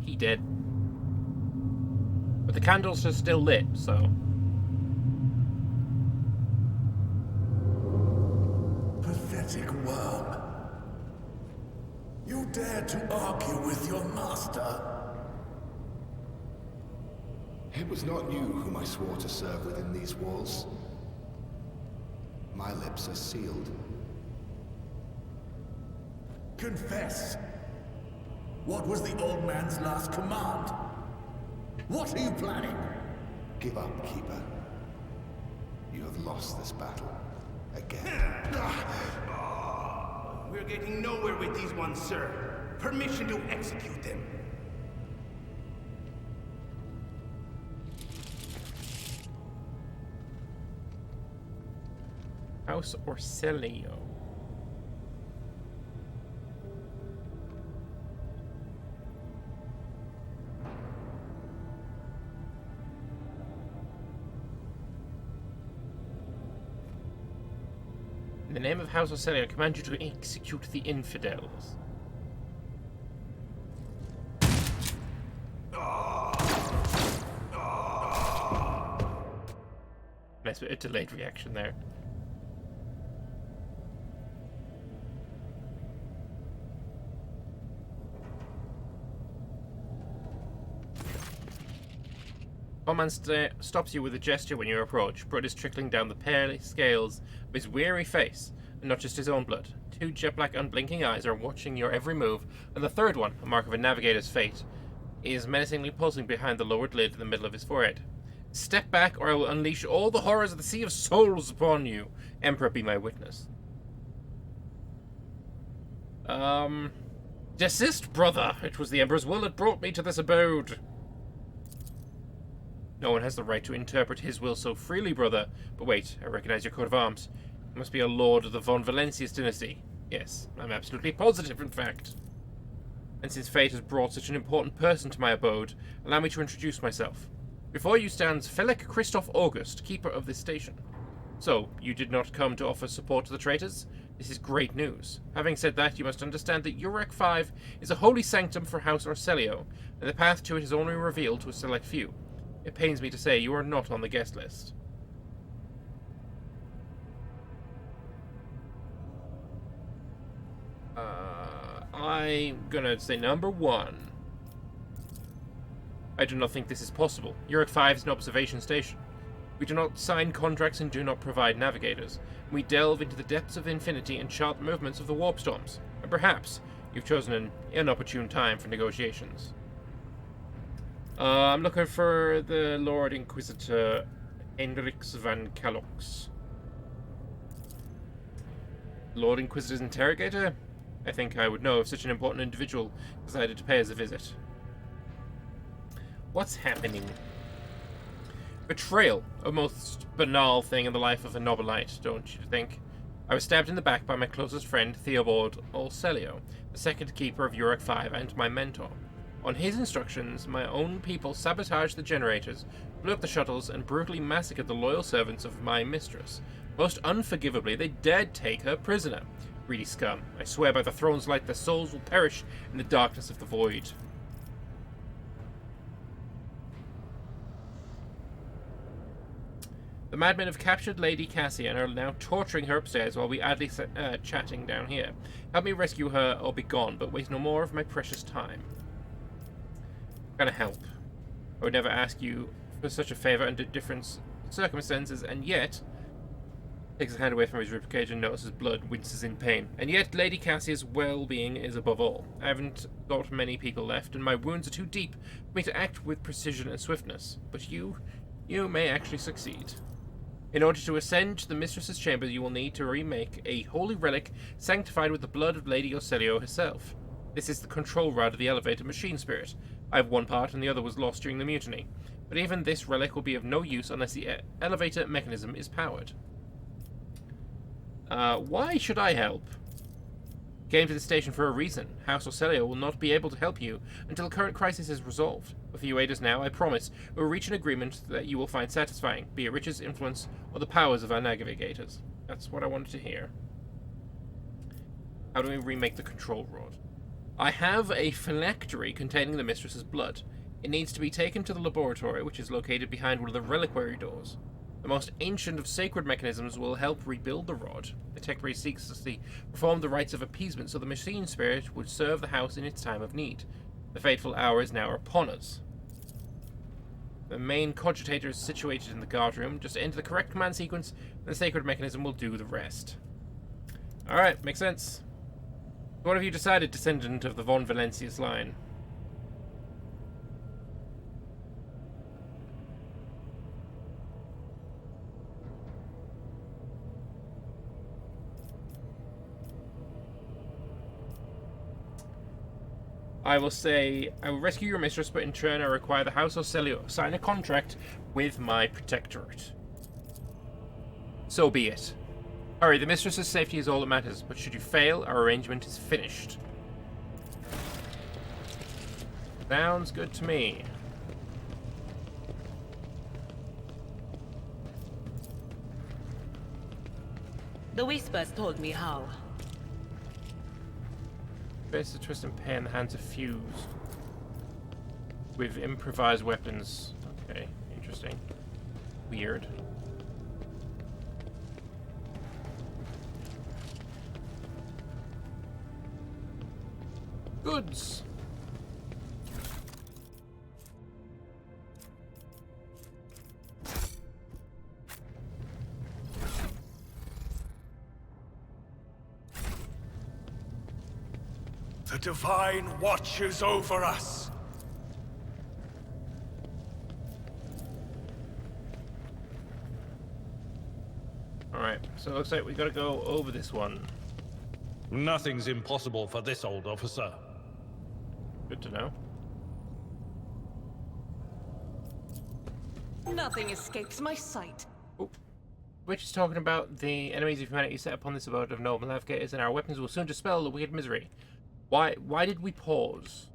He did. But the candles are still lit, so... Pathetic worm. You dare to argue with your master? It was not you whom I swore to serve within these walls. My lips are sealed. Confess. What was the old man's last command? What are you planning? Give up, Keeper. You have lost this battle. Again. We're getting nowhere with these ones, sir. Permission to execute them. House Orselio. In the name of House Orselio, I command you to execute the infidels. Nice bit of delayed reaction there. Command stops you with a gesture when you approach. Blood is trickling down the pale scales of his weary face, and not just his own blood. Two jet-black unblinking eyes are watching your every move, and the third one, a mark of a navigator's fate, is menacingly pulsing behind the lowered lid in the middle of his forehead. Step back, or I will unleash all the horrors of the Sea of Souls upon you. Emperor, be my witness. Desist, brother! It was the Emperor's will that brought me to this abode. No one has the right to interpret his will so freely, brother. But wait, I recognize your coat of arms. You must be a lord of the von Valancius dynasty. Yes, I'm absolutely positive, in fact. And since fate has brought such an important person to my abode, allow me to introduce myself. Before you stands Felix Christoph August, keeper of this station. So, you did not come to offer support to the traitors? This is great news. Having said that, you must understand that Urek 5 is a holy sanctum for House Orselio, and the path to it is only revealed to a select few. It pains me to say you are not on the guest list. I'm gonna say number 1. I do not think this is possible. Urek 5 is an observation station. We do not sign contracts and do not provide navigators. We delve into the depths of infinity and chart the movements of the warp storms. And perhaps you've chosen an inopportune time for negotiations. I'm looking for the Lord Inquisitor Hendrix van Calox. Lord Inquisitor's interrogator? I think I would know if such an important individual decided to pay us a visit. What's happening? Betrayal, a most banal thing in the life of a Nobilite, don't you think? I was stabbed in the back by my closest friend, Theobald Olcelio, the second keeper of Uruk 5 and my mentor. On his instructions, my own people sabotaged the generators, blew up the shuttles, and brutally massacred the loyal servants of my mistress. Most unforgivably, they dared take her prisoner. Greedy scum. I swear by the throne's light their souls will perish in the darkness of the void. The madmen have captured Lady Cassie and are now torturing her upstairs while we idly chatting down here. Help me rescue her or be gone, but waste no more of my precious time. I'm gonna help. I would never ask you for such a favor under different circumstances, and yet... Takes his hand away from his ribcage and notices blood, winces in pain. And yet Lady Cassie's well-being is above all. I haven't got many people left, and my wounds are too deep for me to act with precision and swiftness. But you may actually succeed. In order to ascend to the Mistress's chamber, you will need to remake a holy relic sanctified with the blood of Lady Ocelio herself. This is the control rod of the elevator machine spirit. I have one part and the other was lost during the mutiny. But even this relic will be of no use unless the elevator mechanism is powered. Why should I help? Came to the station for a reason. House Ocelio will not be able to help you until the current crisis is resolved. If you aid us now, I promise we will reach an agreement that you will find satisfying, be it riches, influence, or the powers of our navigators. That's what I wanted to hear. How do we remake the control rod? I have a phylactery containing the mistress's blood. It needs to be taken to the laboratory, which is located behind one of the reliquary doors. The most ancient of sacred mechanisms will help rebuild the rod. The tech priest seeks to perform the rites of appeasement so the machine spirit would serve the house in its time of need. The fateful hour is now upon us. The main cogitator is situated in the guard room. Just enter the correct command sequence, and the sacred mechanism will do the rest. Alright, makes sense. What have you decided, descendant of the von Valencius line? I will say, I will rescue your mistress, but in turn I require the House Ocelio sign a contract with my protectorate. So be it. Hurry, the mistress's safety is all that matters, but should you fail, our arrangement is finished. Sounds good to me. The Whispers told me how. Face the twist and pay in the hands of fused. With improvised weapons. Okay, interesting. Weird. Goods! The Divine watches over us. Alright, so it looks like we gotta go over this one. Nothing's impossible for this old officer. Good to know. Nothing escapes my sight. Oh. Which is talking about the enemies of humanity set upon this abode of noble navigators, and our weapons will soon dispel the wicked misery. Why did we pause?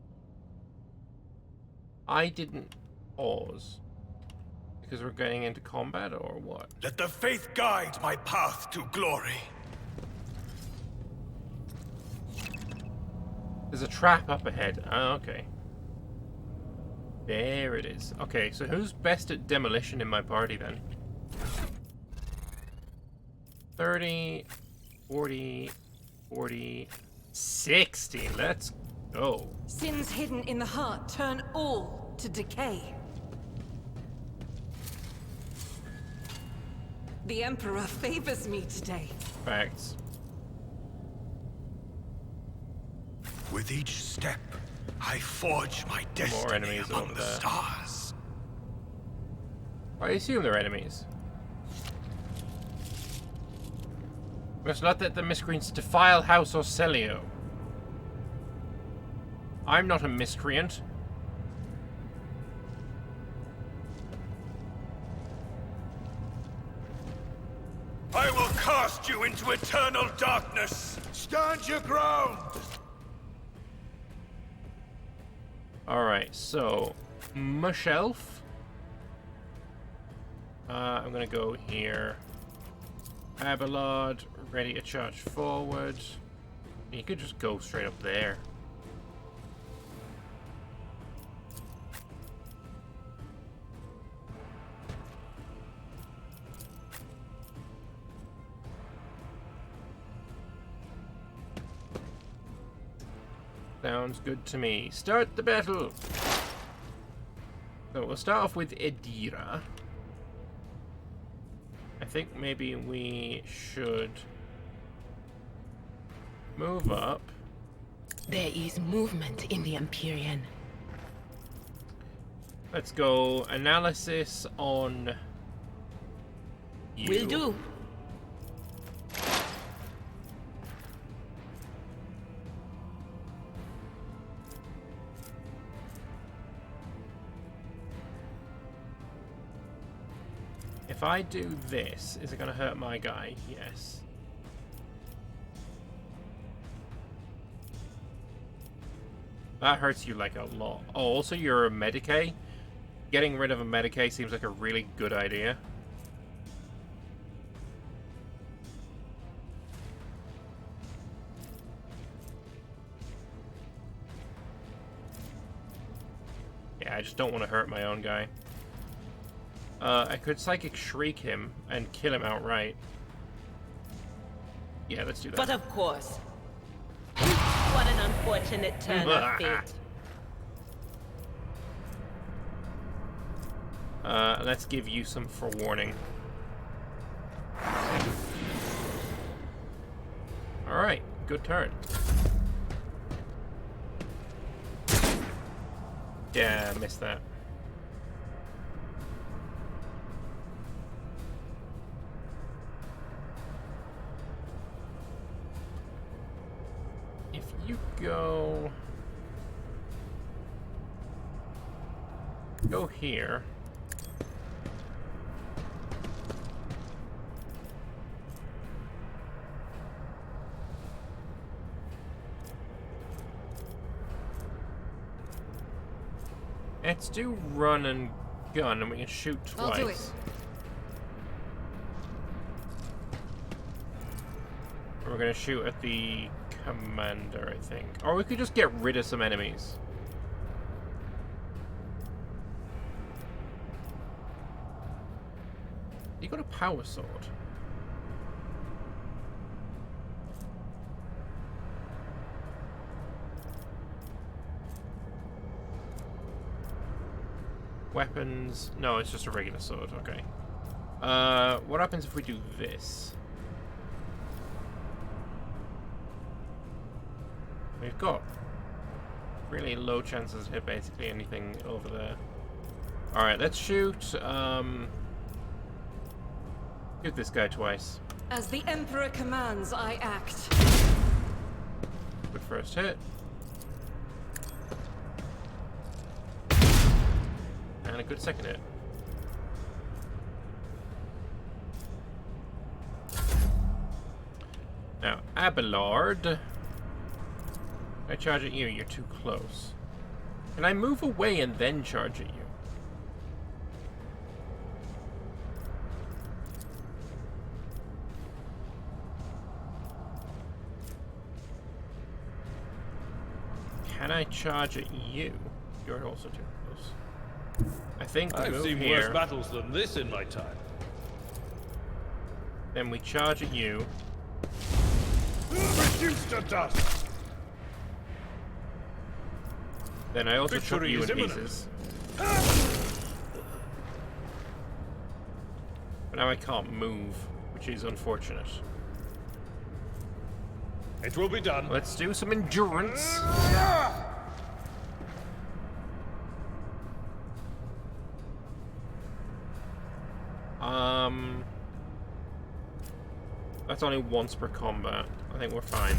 I didn't pause. Because we're getting into combat, or what? Let the faith guide my path to glory. There's a trap up ahead. Oh, okay. There it is. Okay, so who's best at demolition in my party then? 30, 40, 40, 60. Let's go. Sins hidden in the heart turn all to decay. The Emperor favors me today. Facts. With each step, I forge my destiny enemies among over the there. stars. I assume they're enemies. We must not let the miscreants defile House Orselio. I'm not a miscreant. I will cast you into eternal darkness. Stand your ground. Alright, so Mush Elf. I'm gonna go here. Abelard, ready to charge forward. You could just go straight up there. Sounds good to me. Start the battle! So we'll start off with Edira. I think maybe we should move up. There is movement in the Empyrean. Let's go analysis on you. Will do. If I do this, is it going to hurt my guy? Yes. That hurts you like a lot. Oh, also you're a Medicae. Getting rid of a Medicae seems like a really good idea. Yeah, I just don't want to hurt my own guy. I could Psychic Shriek him and kill him outright. Yeah, let's do that. But of course. What an unfortunate turn of fate. Let's give you some forewarning. Alright, good turn. Yeah, I missed that. If you go here. Let's do run and gun, and we can shoot twice. I'll do it. We're gonna shoot at the commander, I think. Or we could just get rid of some enemies. You got a power sword. Weapons. No, it's just a regular sword. Okay. What happens if we do this? We've got really low chances to hit basically anything over there. Alright, let's shoot. Shoot this guy twice. As the Emperor commands, I act. Good first hit. And a good second hit. Now, Abelard. I charge at you, you're too close. Can I move away and then charge at you? Can I charge at you? You're also too close. I think we I've move seen here. worse battles than this in my time. Then we charge at you. Reduced to dust. Then I also chop Victory you is in imminent. pieces. But now I can't move, which is unfortunate. It will be done. Let's do some endurance. That's only once per combat. I think we're fine.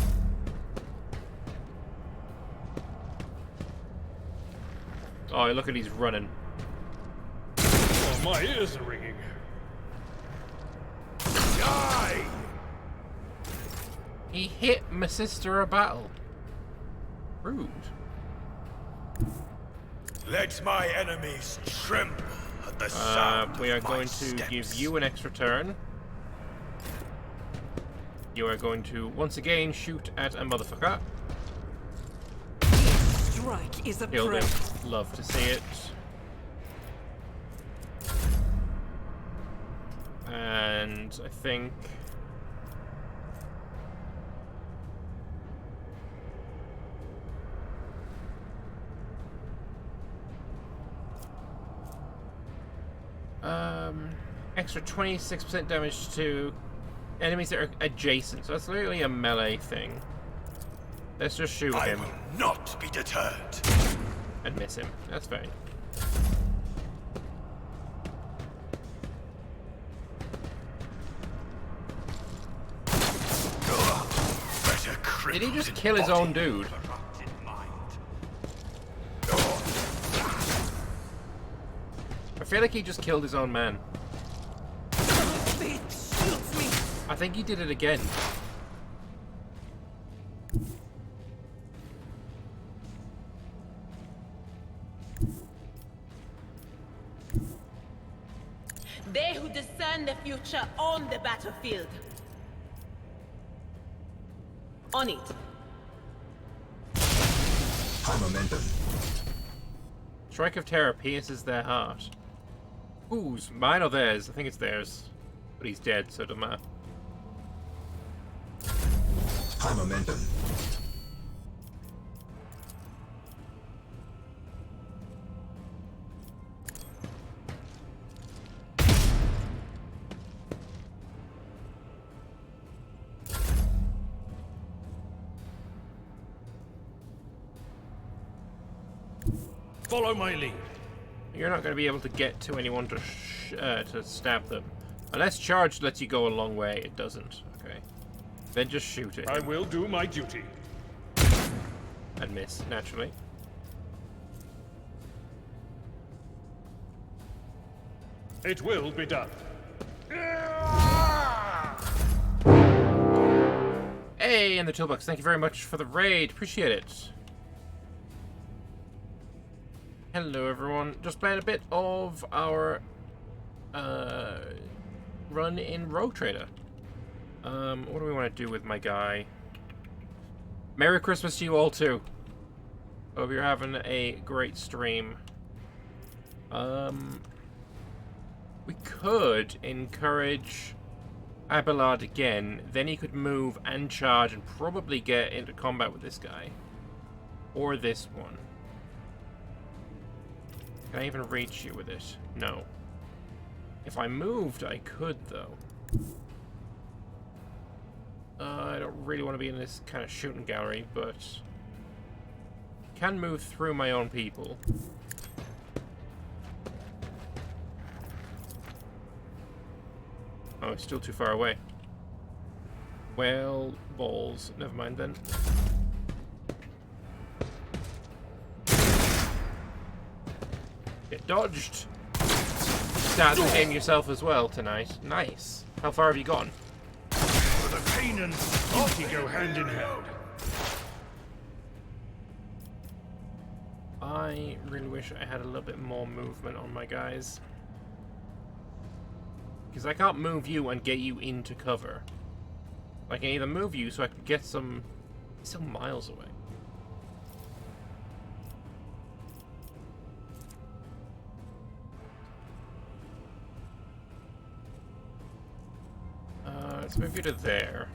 Oh, look at he's running. Oh, my ears are ringing. Die! He hit my sister a battle. Rude. Let my enemies tremble at the sound We are of my going to steps. give you an extra turn. You are going to once again shoot at a motherfucker. Strike is a Killed prey. him. Love to see it. And I think extra 26% damage to enemies that are adjacent. So that's literally a melee thing. Let's just shoot I him will not be deterred. and miss him. That's fine. Did he just kill his own dude? I feel like he just killed his own man. Fate shields me. I think he did it again. They who discern the future own the battlefield. On it. High momentum. Strike of Terror pierces their heart. Whose? Mine or theirs? I think it's theirs. But he's dead, so it doesn't matter. High momentum. Follow my lead. You're not going to be able to get to anyone to stab them. Unless charge lets you go a long way, it doesn't. Okay. Then just shoot it. I will do my duty. And miss, naturally. It will be done. Hey, in the toolbox. Thank you very much for the raid. Appreciate it. Hello, everyone. Just playing a bit of our run in Rogue Trader. What do we want to do with my guy? Merry Christmas to you all, too. Hope you're having a great stream. We could encourage Abelard again. Then he could move and charge and probably get into combat with this guy. Or this one. Can I even reach you with it? No. If I moved, I could, though. I don't really want to be in this kind of shooting gallery, but can move through my own people. Oh, it's still too far away. Well, balls. Never mind then. Get dodged. Start the game yourself as well tonight. Nice. How far have you gone? For the pain and duty go hand in hand. I really wish I had a little bit more movement on my guys. Because I can't move you and get you into cover. I can either move you so I can get some miles away. Let's move you to there.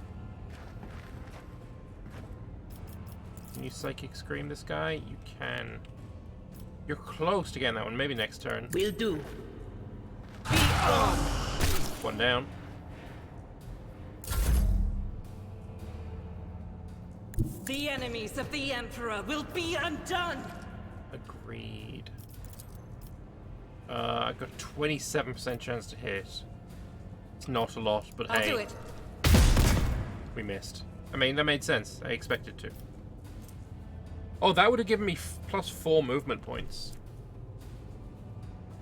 Can you Psychic Scream this guy? You can. You're close to getting that one. Maybe next turn. Will do. One down. The enemies of the Emperor will be undone! Agreed. I've got a 27% chance to hit. It's not a lot, but I'll hey. do it. We missed. I mean, that made sense. I expected to. Oh, that would have given me +4 movement points.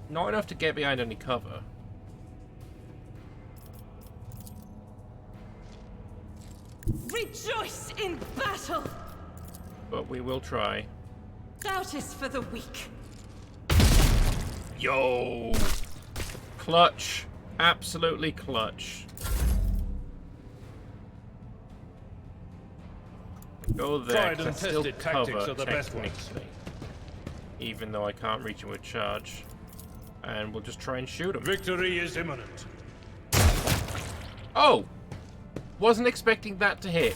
Not enough to get behind any cover. Rejoice in battle! But we will try. Doubt is for the weak. Yo! Clutch. Absolutely clutch. Go there, Tried 'cause I and still tested cover, tactics are the best ones. technically. Even though I can't reach him with charge. And we'll just try and shoot him. Victory is imminent. Oh! Wasn't expecting that to hit.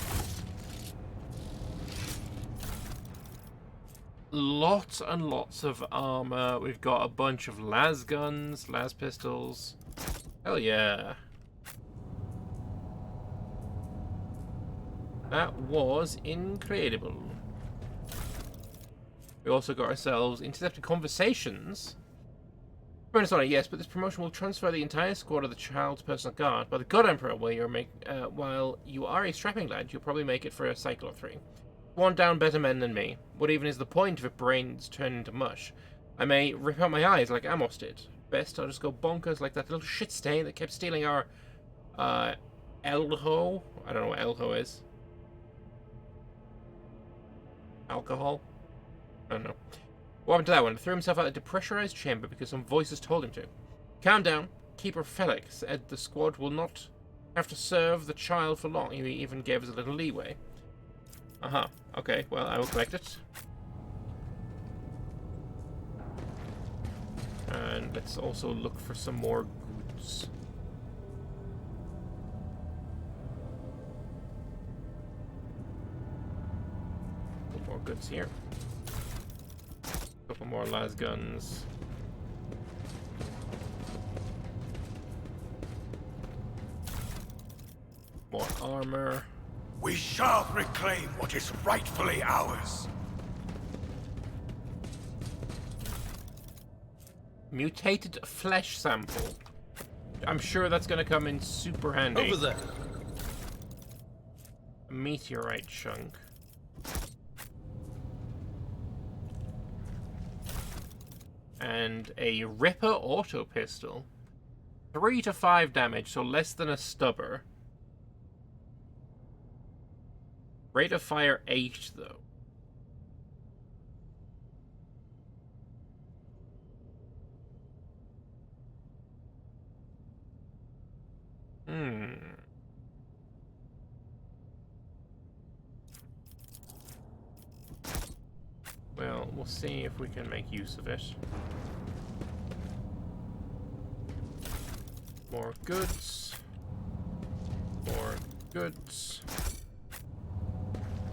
Lots and lots of armor. We've got a bunch of las guns, las pistols. Hell yeah. That was incredible. We also got ourselves intercepted conversations. Bonus on it, yes, but this promotion will transfer the entire squad of the Child's personal guard. By the God Emperor, while you are a strapping lad, you'll probably make it for a cycle or 3. One down better men than me. What even is the point if brains turn into mush? I may rip out my eyes like Amos did. Best I'll just go bonkers like that little shit stain that kept stealing our Elho. I don't know what Elho is. Alcohol? I don't know. What happened to that one? Threw himself out of the depressurized chamber because some voices told him to. Calm down. Keeper Felix said the squad will not have to serve the child for long. He even gave us a little leeway. Uh-huh. Okay, well, I will collect it. And let's also look for some more goods. More goods here. Couple more las guns. More armor. We shall reclaim what is rightfully ours. Mutated flesh sample. I'm sure that's going to come in super handy. Over there. A meteorite chunk. And a Ripper auto pistol. 3 to 5 damage, so less than a stubber. Rate of fire 8, though. Well, we'll see if we can make use of it. More goods. More goods.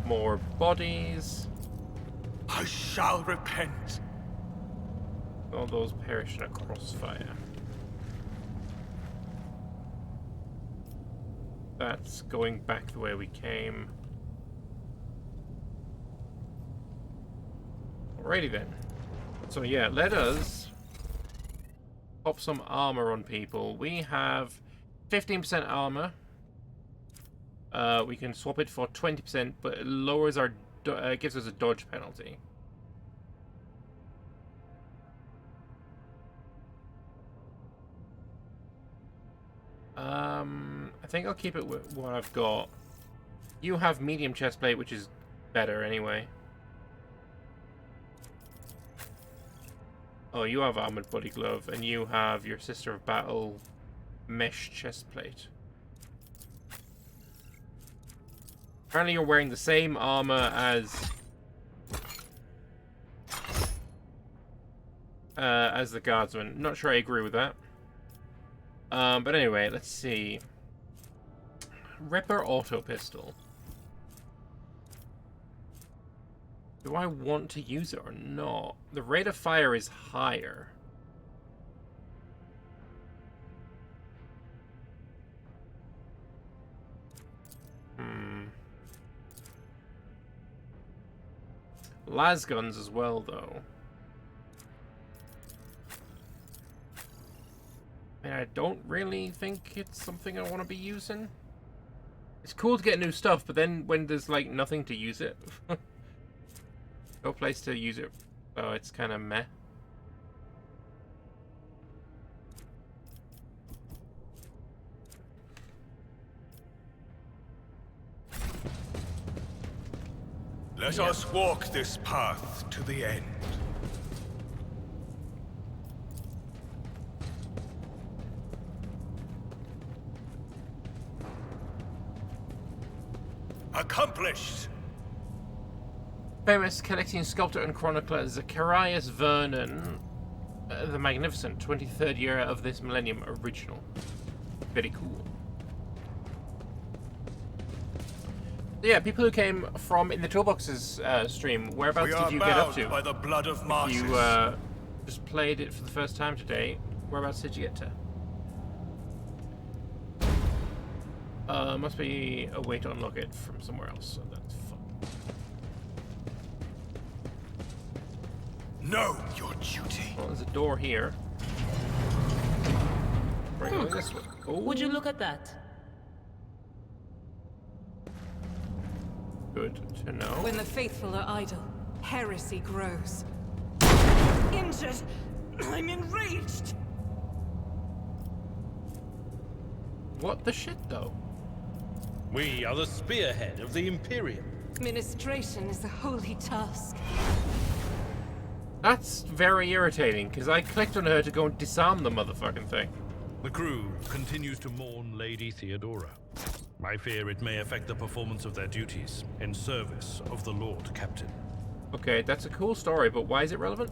More bodies. I shall repent. All those perish in a crossfire. That's going back the way we came. Alrighty then. So yeah, let us pop some armor on people. We have 15% armor. We can swap it for 20%, but it lowers our gives us a dodge penalty. I think I'll keep it with what I've got. You have medium chest plate, which is better anyway. Oh, you have armored body glove, and you have your Sister of Battle mesh chest plate. Apparently you're wearing the same armor as the guardsman. Not sure I agree with that. But anyway, let's see. Ripper auto pistol. Do I want to use it or not? The rate of fire is higher. las guns as well, though. And I don't really think it's something I want to be using. It's cool to get new stuff, but then when there's like nothing to use it, no place to use it, so it's kind of meh. Let us walk this path to the end. Accomplished! Famous Chaldean sculptor and chronicler Zacharias Vernon, the Magnificent, 23rd year of this millennium original. Very cool. So yeah, people who came from in the Toolboxes stream, whereabouts did you get up to? By the blood of martyrs. You just played it for the first time today. Whereabouts did you get to? Must be a way to unlock it from somewhere else, so that's fun. Know your duty. Well, there's a door here. We're going this way. Oh. Would you look at that? Good to know. When the faithful are idle, heresy grows. Injured! I'm enraged! What the shit, though? We are the spearhead of the Imperium. Ministration is a holy task. That's very irritating, because I clicked on her to go and disarm the motherfucking thing. The crew continues to mourn Lady Theodora. I fear it may affect the performance of their duties in service of the Lord Captain. Okay, that's a cool story, but why is it relevant?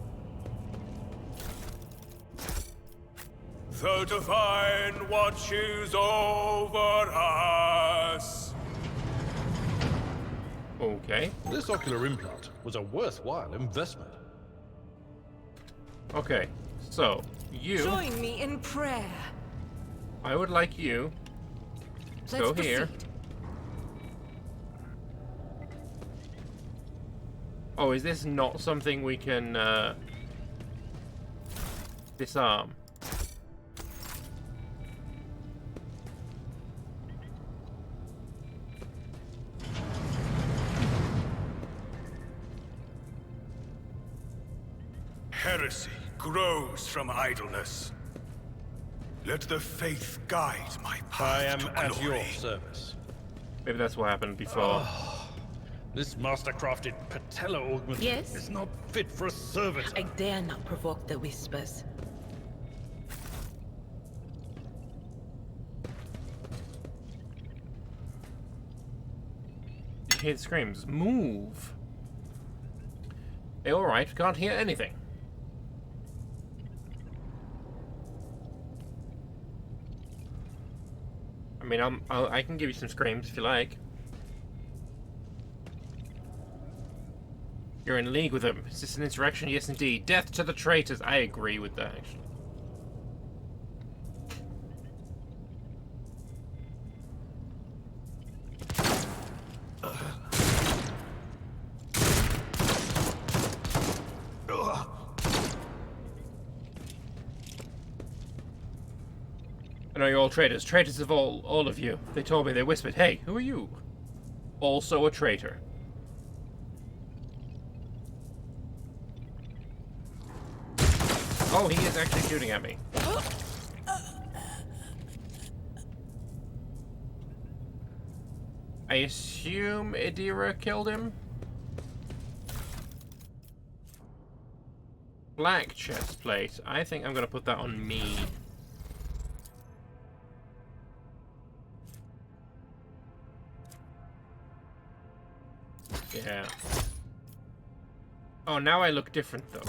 The divine watches over us. Okay. This ocular implant was a worthwhile investment. Okay, so, you... Join me in prayer. I would like you to Let's go here. proceed. Oh, is this not something we can, disarm? Heresy grows from idleness. Let the faith guide my path I am to at glory. your service. Maybe that's what happened before. This master-crafted patella augment Yes? is not fit for a servitor. I dare not provoke the whispers. You hear the screams. Move! Hey, alright, can't hear anything. I mean, I can give you some screams if you like. You're in league with them. Is this an insurrection? Yes, indeed. Death to the traitors. I agree with that, actually. I know you're all traitors. Traitors of all of you. They told me, they whispered, hey, who are you? Also a traitor. Oh, he is actually shooting at me. I assume Idira killed him? Black chest plate. I think I'm gonna put that on me. Yeah. Oh, now I look different, though.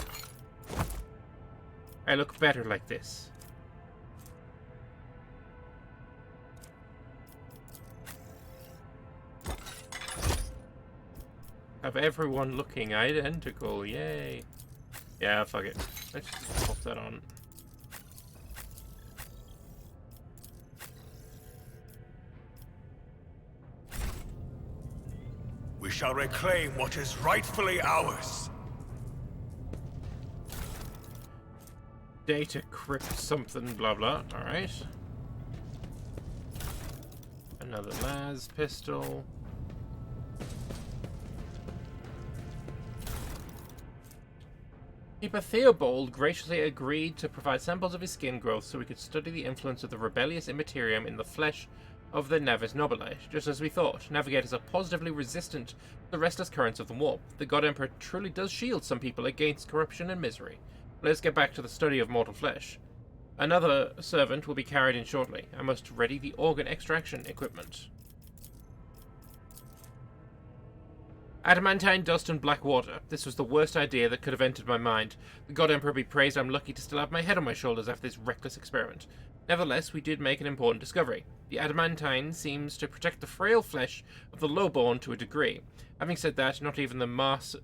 I look better like this. Have everyone looking identical, yay. Yeah, fuck it. Let's just pop that on. we shall reclaim what is rightfully ours. Data crypt something blah blah. Alright. Another las pistol. Keeper Theobald graciously agreed to provide samples of his skin growth so we could study the influence of the rebellious immaterium in the flesh of the Navis Nobile. Just as we thought, navigators are positively resistant to the restless currents of the warp. The God Emperor truly does shield some people against corruption and misery. Let's get back to the study of mortal flesh. Another servant will be carried in shortly. I must ready the organ extraction equipment. Adamantine dust and black water. This was the worst idea that could have entered my mind. The God Emperor be praised I'm lucky to still have my head on my shoulders after this reckless experiment. Nevertheless, we did make an important discovery. The adamantine seems to protect the frail flesh of the lowborn to a degree. Having said that, not even the macerator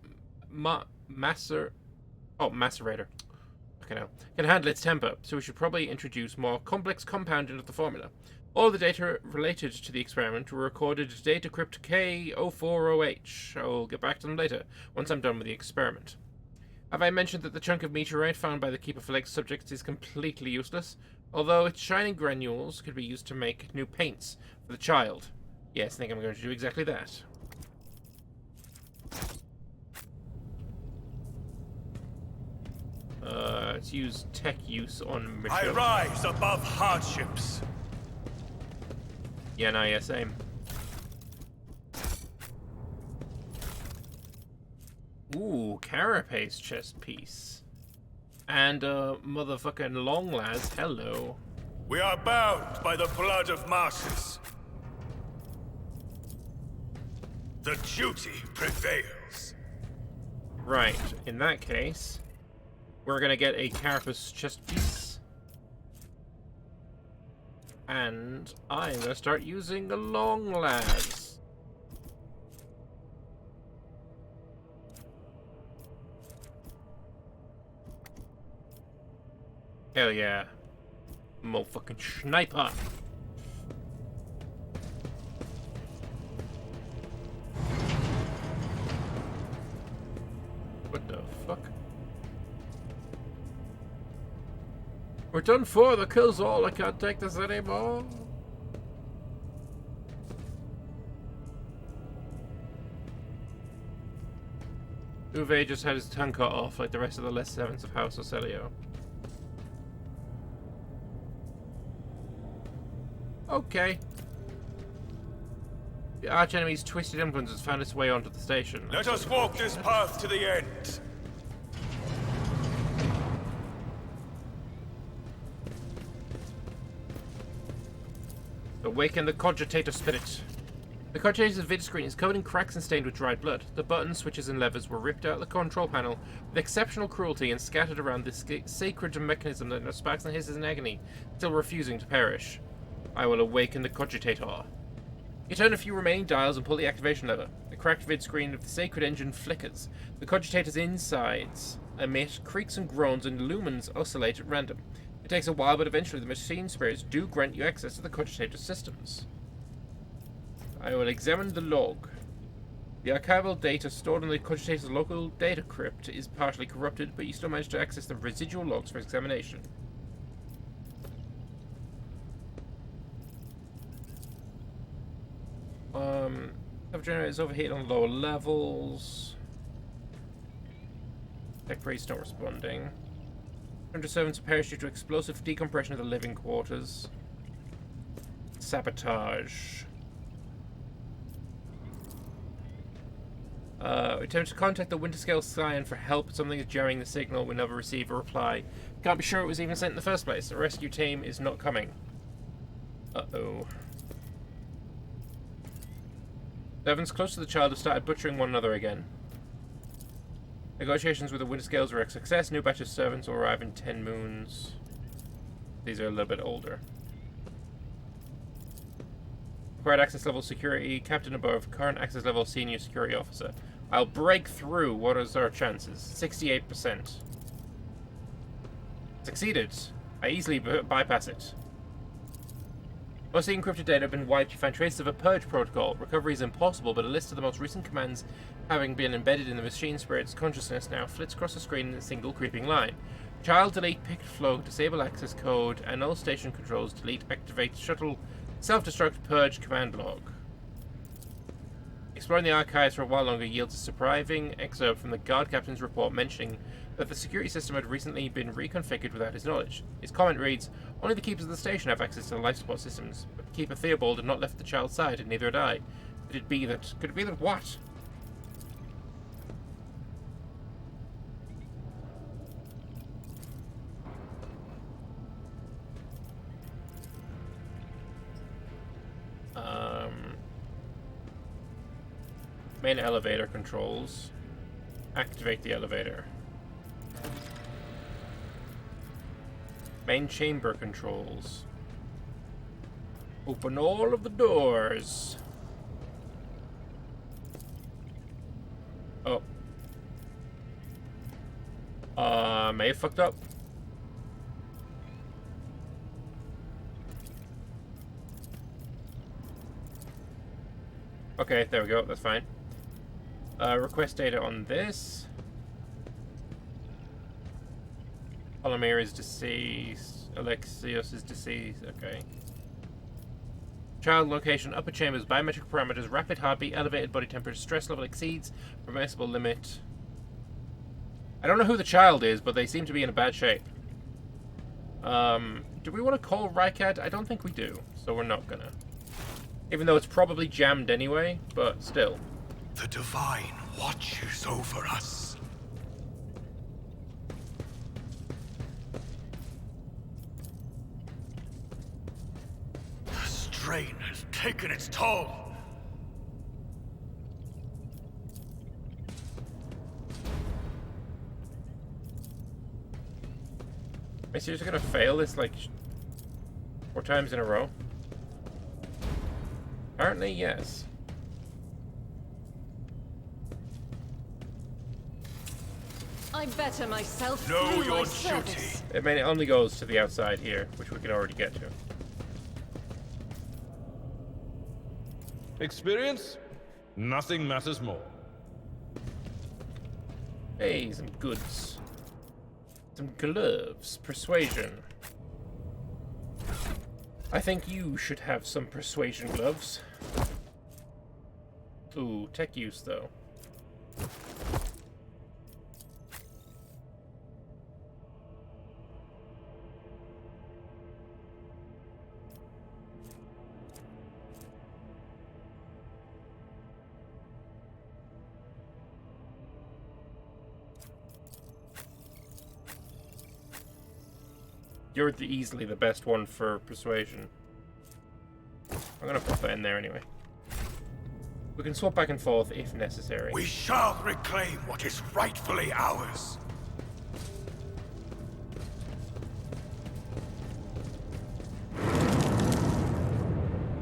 can handle its temper, so we should probably introduce more complex compound into the formula. All the data related to the experiment were recorded as data crypt K040H. I'll get back to them later, once I'm done with the experiment. Have I mentioned that the chunk of meteorite found by the Keeper Flake's subjects is completely useless? Although its shining granules could be used to make new paints for the child. Yes, I think I'm going to do exactly that. Let's use tech use on I rise above hardships. Yeah, no, yeah, same. Ooh, carapace chest piece. And motherfucking long las, hello. We are bound by the blood of martyrs. The duty prevails. Right, in that case, we're gonna get a carapace chest piece. And I'm gonna start using the long las. Hell yeah. Motherfucking sniper. What the fuck? We're done for. The kill's all. I can't take this anymore. Uwe just had his tongue cut off like the rest of the less servants of House Ocelio. Okay. The archenemy's twisted influence has found its way onto the station. Let us walk this path to the end. Awaken the cogitator spirit. The cogitator's vid screen is covered in cracks and stained with dried blood. The buttons, switches, and levers were ripped out of the control panel with exceptional cruelty and scattered around this sacred mechanism that sparks and hisses in agony, still refusing to perish. I will awaken the cogitator. You turn a few remaining dials and pull the activation lever. The cracked vid screen of the sacred engine flickers. The cogitator's insides emit creaks and groans, and lumens oscillate at random. It takes a while, but eventually the machine spirits do grant you access to the cogitator's systems. I will examine the log. The archival data stored in the cogitator's local data crypt is partially corrupted, but you still manage to access the residual logs for examination. Cover generator is overheated on lower levels. Tech priests not responding. 100 servants perished due to explosive decompression of the living quarters. Sabotage. Attempt to contact the Winterscale Scion for help. Something is jamming the signal. We never receive a reply. Can't be sure it was even sent in the first place. The rescue team is not coming. Uh-oh. Servants close to the child have started butchering one another again. Negotiations with the Winterscales were a success. New batch of servants will arrive in 10 moons. These are a little bit older. Required access level security. Captain above. Current access level senior security officer. I'll break through. What is our chances? 68%. Succeeded. I easily bypass it. Most of the encrypted data have been wiped. You find traces of a purge protocol. Recovery is impossible, but a list of the most recent commands having been embedded in the machine spirit's consciousness now flits across the screen in a single creeping line. Child delete picked flow, disable access code, annul station controls, delete, activate shuttle, self-destruct, purge, command log. Exploring the archives for a while longer yields a surprising excerpt from the guard captain's report mentioning that the security system had recently been reconfigured without his knowledge. His comment reads, "Only the keepers of the station have access to the life support systems, but Keeper Theobald had not left the child's side, and neither had I. Could it be that what? Main elevator controls. Activate the elevator. Main chamber controls. Open all of the doors. Oh. May have fucked up. Okay, there we go, that's fine. Request data on this. Palomir is deceased. Alexios is deceased. Okay. Child location, upper chambers, biometric parameters, rapid heartbeat, elevated body temperature, stress level exceeds permissible limit. I don't know who the child is, but they seem to be in a bad shape. Do we want to call Rykad? I don't think we do, so we're not gonna. Even though it's probably jammed anyway, but still. The Divine watches over us. The strain has taken its toll. Am I seriously gonna fail this like 4 times in a row? Apparently, yes. I better myself Know through your my service. duty. I mean, it only goes to the outside here, which we can already get to. Experience? Nothing matters more. Hey, some goods. Some gloves. Persuasion. I think you should have some persuasion gloves. Ooh, tech use though. You're easily the best one for persuasion. I'm gonna put that in there anyway. We can swap back and forth if necessary. We shall reclaim what is rightfully ours.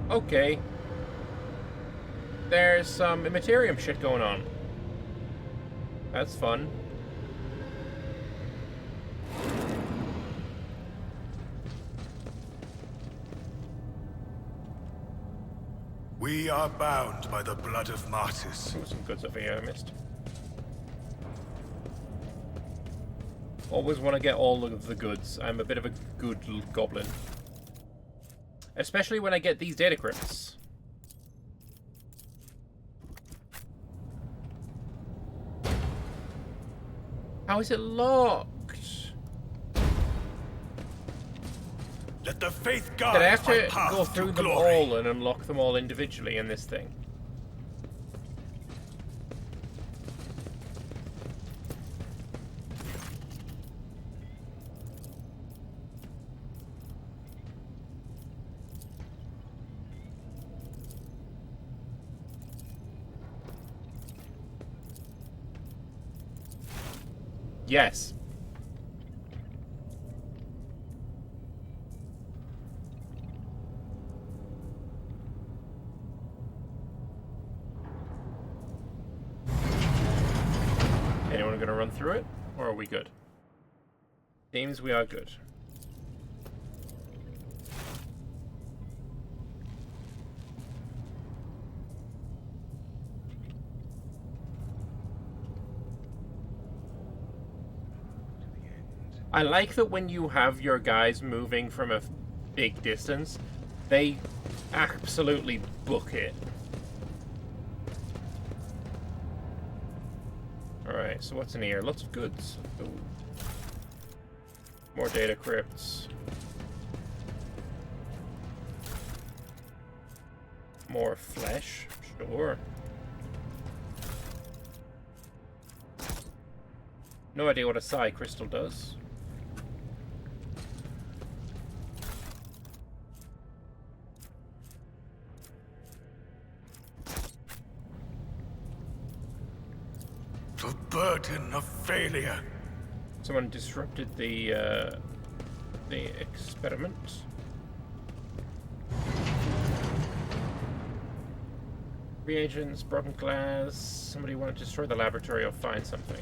Okay. There's some Immaterium shit going on. That's fun. We are bound by the blood of martyrs. There was some good stuff here I missed. Always want to get all of the goods. I'm a bit of a good goblin. Especially when I get these data crypts. How is it locked? Let the faith guide Did I have my to path go through to them glory. all and unlock them all individually in this thing? Yes. Anyone gonna run through it? Or are we good? Seems we are good. I like that when you have your guys moving from a big distance, they absolutely book it. Alright, so what's in here? Lots of goods. Ooh. More data crypts. More flesh, sure. No idea what a psi crystal does. The burden of failure. Someone disrupted the experiment. Reagents, broken glass. Somebody want to destroy the laboratory or find something.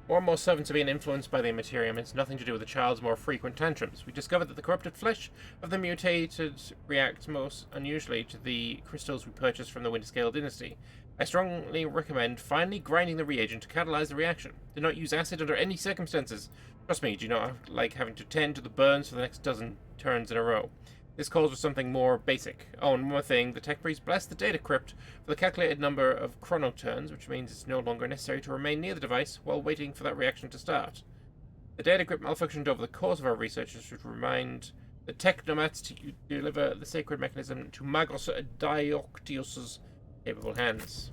More and more servants are being influenced by the Immaterium. It's nothing to do with the child's more frequent tantrums. We discovered that the corrupted flesh of the mutated reacts most unusually to the crystals we purchased from the Winterscale dynasty. I strongly recommend finally grinding the reagent to catalyze the reaction. Do not use acid under any circumstances. Trust me, do not like having to tend to the burns for the next dozen turns in a row. This calls for something more basic. Oh, and one more thing, the tech priest blessed the data crypt for the calculated number of chronoturns, which means it's no longer necessary to remain near the device while waiting for that reaction to start. The data crypt malfunctioned over the course of our research, which should remind the technomats to deliver the sacred mechanism to Magos Dioctius's capable hands.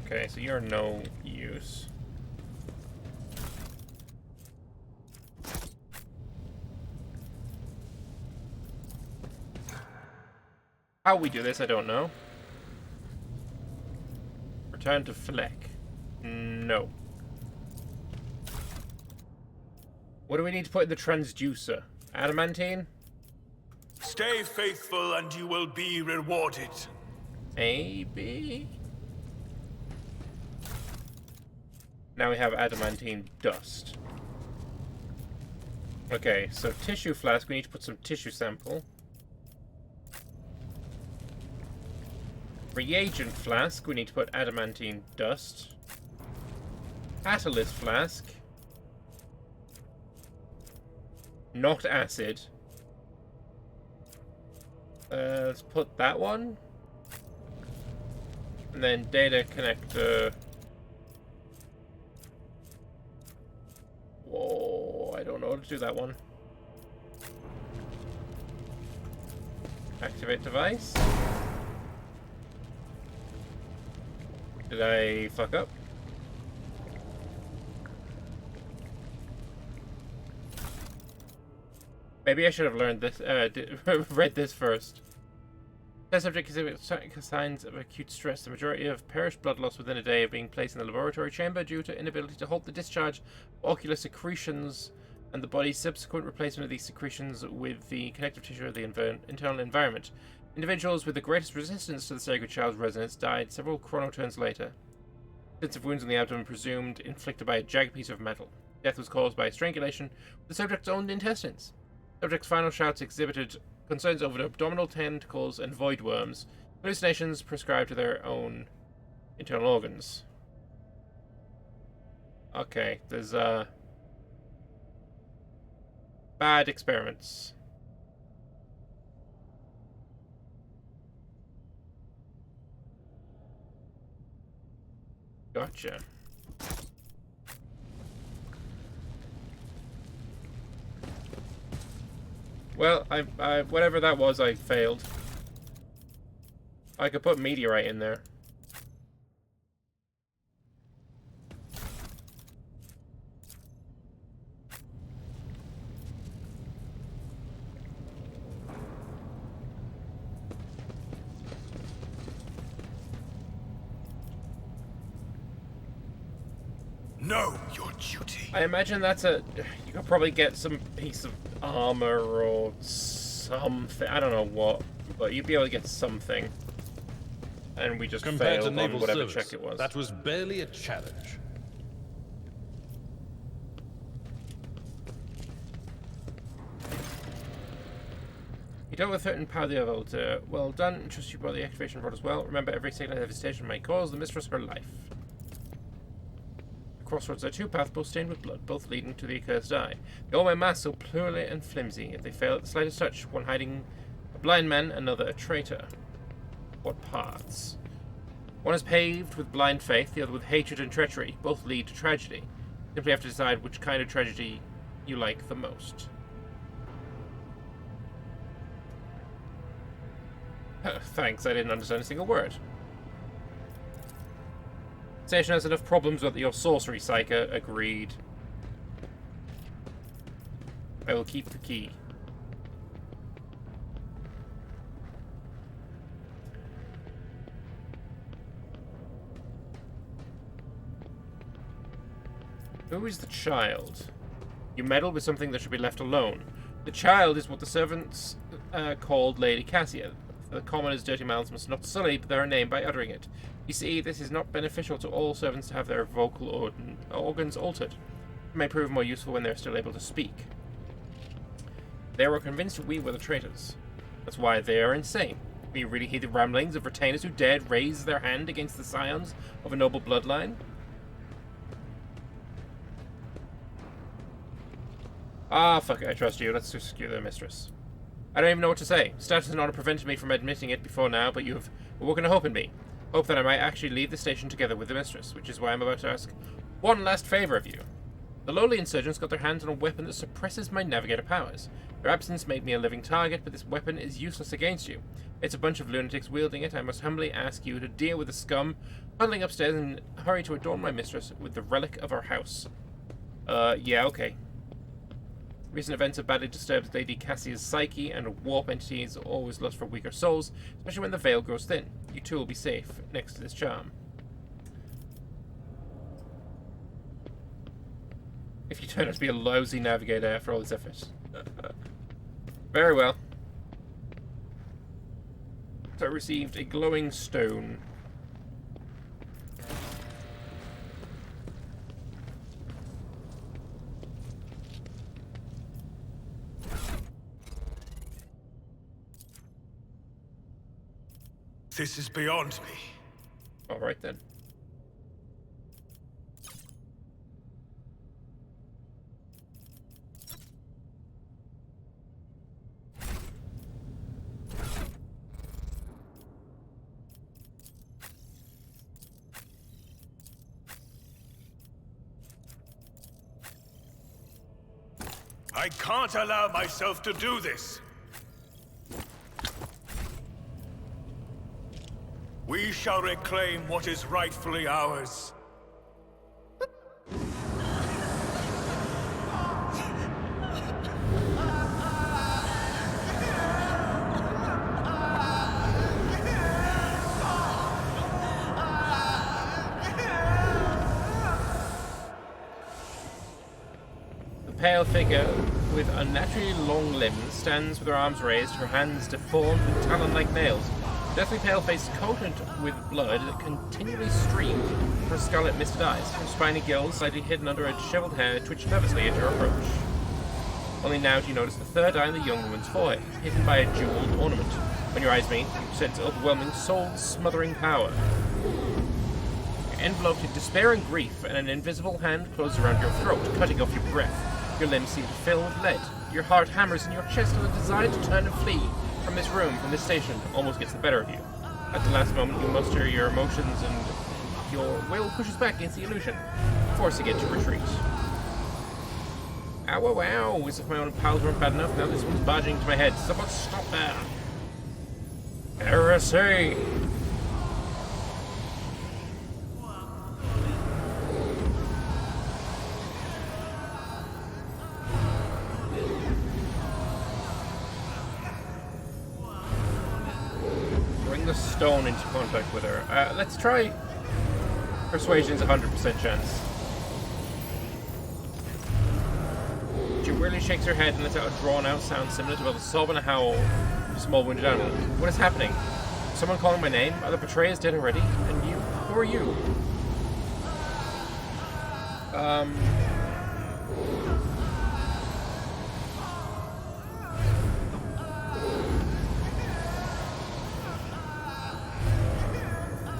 Okay, so you're no use. How we do this, I don't know. Return to Fleck. No. What do we need to put in the transducer? Adamantine? Stay faithful and you will be rewarded. Maybe? Now we have adamantine dust. Okay, so tissue flask, we need to put some tissue sample. Reagent flask, we need to put adamantine dust. Catalyst flask. Not acid. Let's put that one. And then data connector. Whoa, I don't know how to do that one. Activate device. Did I fuck up? Maybe I should have learned this, read this first. Test subject exhibits signs of acute stress. The majority have perished blood loss within a day of being placed in the laboratory chamber due to inability to halt the discharge of ocular secretions and the body's subsequent replacement of these secretions with the connective tissue of the internal environment. Individuals with the greatest resistance to the sacred child's resonance died several chronoturns later. Extensive wounds in the abdomen presumed inflicted by a jagged piece of metal. Death was caused by strangulation with the subject's own intestines. Subject's final shouts exhibited concerns over abdominal tentacles and void worms, hallucinations prescribed to their own internal organs. Okay, there's bad experiments. Gotcha. Well, I whatever that was, I failed. I could put meteorite in there. Know your duty. I imagine that's a... You could probably get some piece of armor or something. I don't know what, but you'd be able to get something. and we just Compared to failed on naval whatever service, check it was. that was barely a challenge. You dealt with certain power the old. Well done. Trust you brought the activation rod as well. Remember, every second devastation might cause the mistress her life. The crossroads are two paths, both stained with blood, both leading to the accursed eye. They all wear masks so plurally and flimsy. If they fail at the slightest touch, one hiding a blind man, another a traitor. What paths? One is paved with blind faith, the other with hatred and treachery. Both lead to tragedy. You simply have to decide which kind of tragedy you like the most. Thanks, I didn't understand a single word. Station has enough problems with your sorcery, Psyker. Agreed. I will keep the key. Who is the child? You meddle with something that should be left alone. The child is what the servants called Lady Cassia. The commoners' dirty mouths must not sully their name by uttering it. You see, this is not beneficial to all servants to have their vocal organs altered. It may prove more useful when they're still able to speak. They were convinced we were the traitors. That's why they are insane. We really heed the ramblings of retainers who dared raise their hand against the scions of a noble bloodline. Ah, fuck it, I trust you. Let's rescue their mistress. I don't even know what to say. Status not have prevented me from admitting it before now, but you've awoken a hope in me. Hope that I might actually leave the station together with the mistress, which is why I'm about to ask one last favour of you. The lowly insurgents got their hands on a weapon that suppresses my navigator powers. Their absence made me a living target, but this weapon is useless against you. It's a bunch of lunatics wielding it. I must humbly ask you to deal with the scum huddling upstairs and hurry to adorn my mistress with the relic of our house. Yeah, okay. Recent events have badly disturbed Lady Cassia's psyche, and warp entities always lust for weaker souls, especially when the veil grows thin. You too will be safe next to this charm. If you turn out to be a lousy navigator after all this effort. Very well. So I received a glowing stone. This is beyond me. All right then. I can't allow myself to do this. We shall reclaim what is rightfully ours. The pale figure with unnaturally long limbs stands with her arms raised, her hands deformed with talon-like nails. Deathly pale face coated with blood that continually streamed from her scarlet misted eyes. Her spiny gills, slightly hidden under her disheveled hair, twitched nervously at her approach. Only now do you notice the third eye in the young woman's forehead, hidden by a jeweled ornament. When your eyes meet, you sense overwhelming, soul-smothering power. You're enveloped in despair and grief, and an invisible hand closes around your throat, cutting off your breath. Your limbs seem to fill with lead. Your heart hammers in your chest, and the desire to turn and flee from this room, from this station, almost gets the better of you. At the last moment, you muster your emotions, and your will pushes back against the illusion, forcing it to retreat. Ow, ow, ow! As if my own pals weren't bad enough, now this one's barging into my head. Someone stop there! Heresy! The stone into contact with her. Let's try persuasion's 100% chance. She really shakes her head and lets out a drawn-out sound similar to both a sob and a howl of a small wounded animal. What is happening? Someone calling my name? Are the betrayers dead already? And you? Who are you?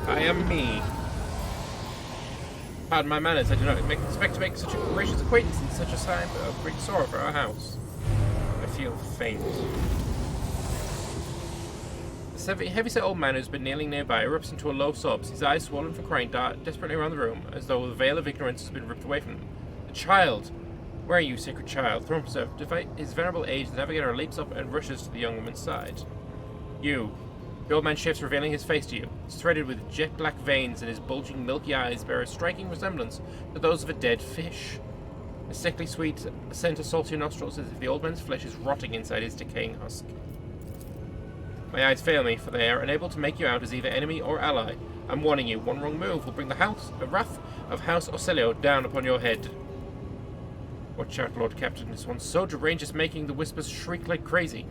I am me. Pardon my manners, I do not expect to make such a gracious acquaintance in such a time of great sorrow for our house. I feel faint. The heavy-set old man who's been kneeling nearby erupts into a low sobs, his eyes swollen from crying, dart desperately around the room, as though the veil of ignorance has been ripped away from him. The child! Where are you, sacred child? Thrown preserved. Despite his venerable age, the navigator leaps up and rushes to the young woman's side. You. The old man shifts, revealing his face to you. It's threaded with jet-black veins, and his bulging, milky eyes bear a striking resemblance to those of a dead fish. A sickly sweet scent assaults your nostrils, as if the old man's flesh is rotting inside his decaying husk. My eyes fail me, for they are unable to make you out as either enemy or ally. I'm warning you, one wrong move will bring the wrath of House Ocelio down upon your head. Watch out, Lord Captain. This one's so deranged it's making the whispers shriek like crazy.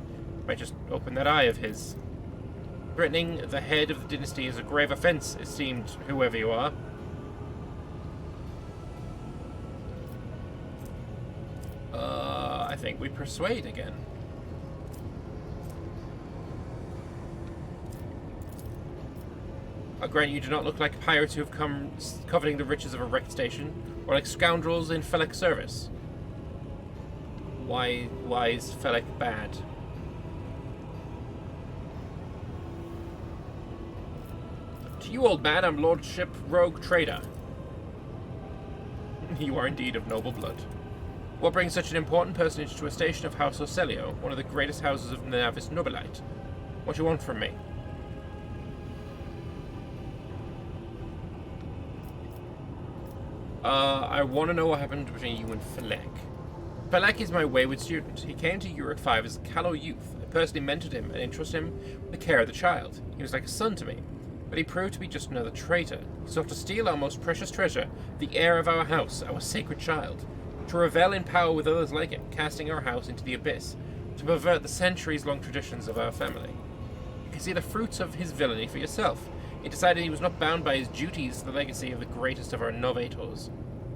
Might just open that eye of his. Threatening the head of the dynasty is a grave offense, it seemed, whoever you are. I think we persuade again. I grant you do not look like pirates who have come coveting the riches of a wrecked station, or like scoundrels in Felek's service. Why is Felek bad? To you, old man, I'm Lordship Rogue Trader. You are indeed of noble blood. What brings such an important personage to a station of House Ocelio, one of the greatest houses of the Navis Nobilite? What do you want from me? I want to know what happened between you and Felek. Felek is my wayward student. He came to Uruk 5 as a callow youth. I personally mentored him and entrusted him with the care of the child. He was like a son to me. But he proved to be just another traitor. He sought to steal our most precious treasure, the heir of our house, our sacred child. To revel in power with others like it, casting our house into the abyss. To pervert the centuries-long traditions of our family. You can see the fruits of his villainy for yourself. He decided he was not bound by his duties to the legacy of the greatest of our novators,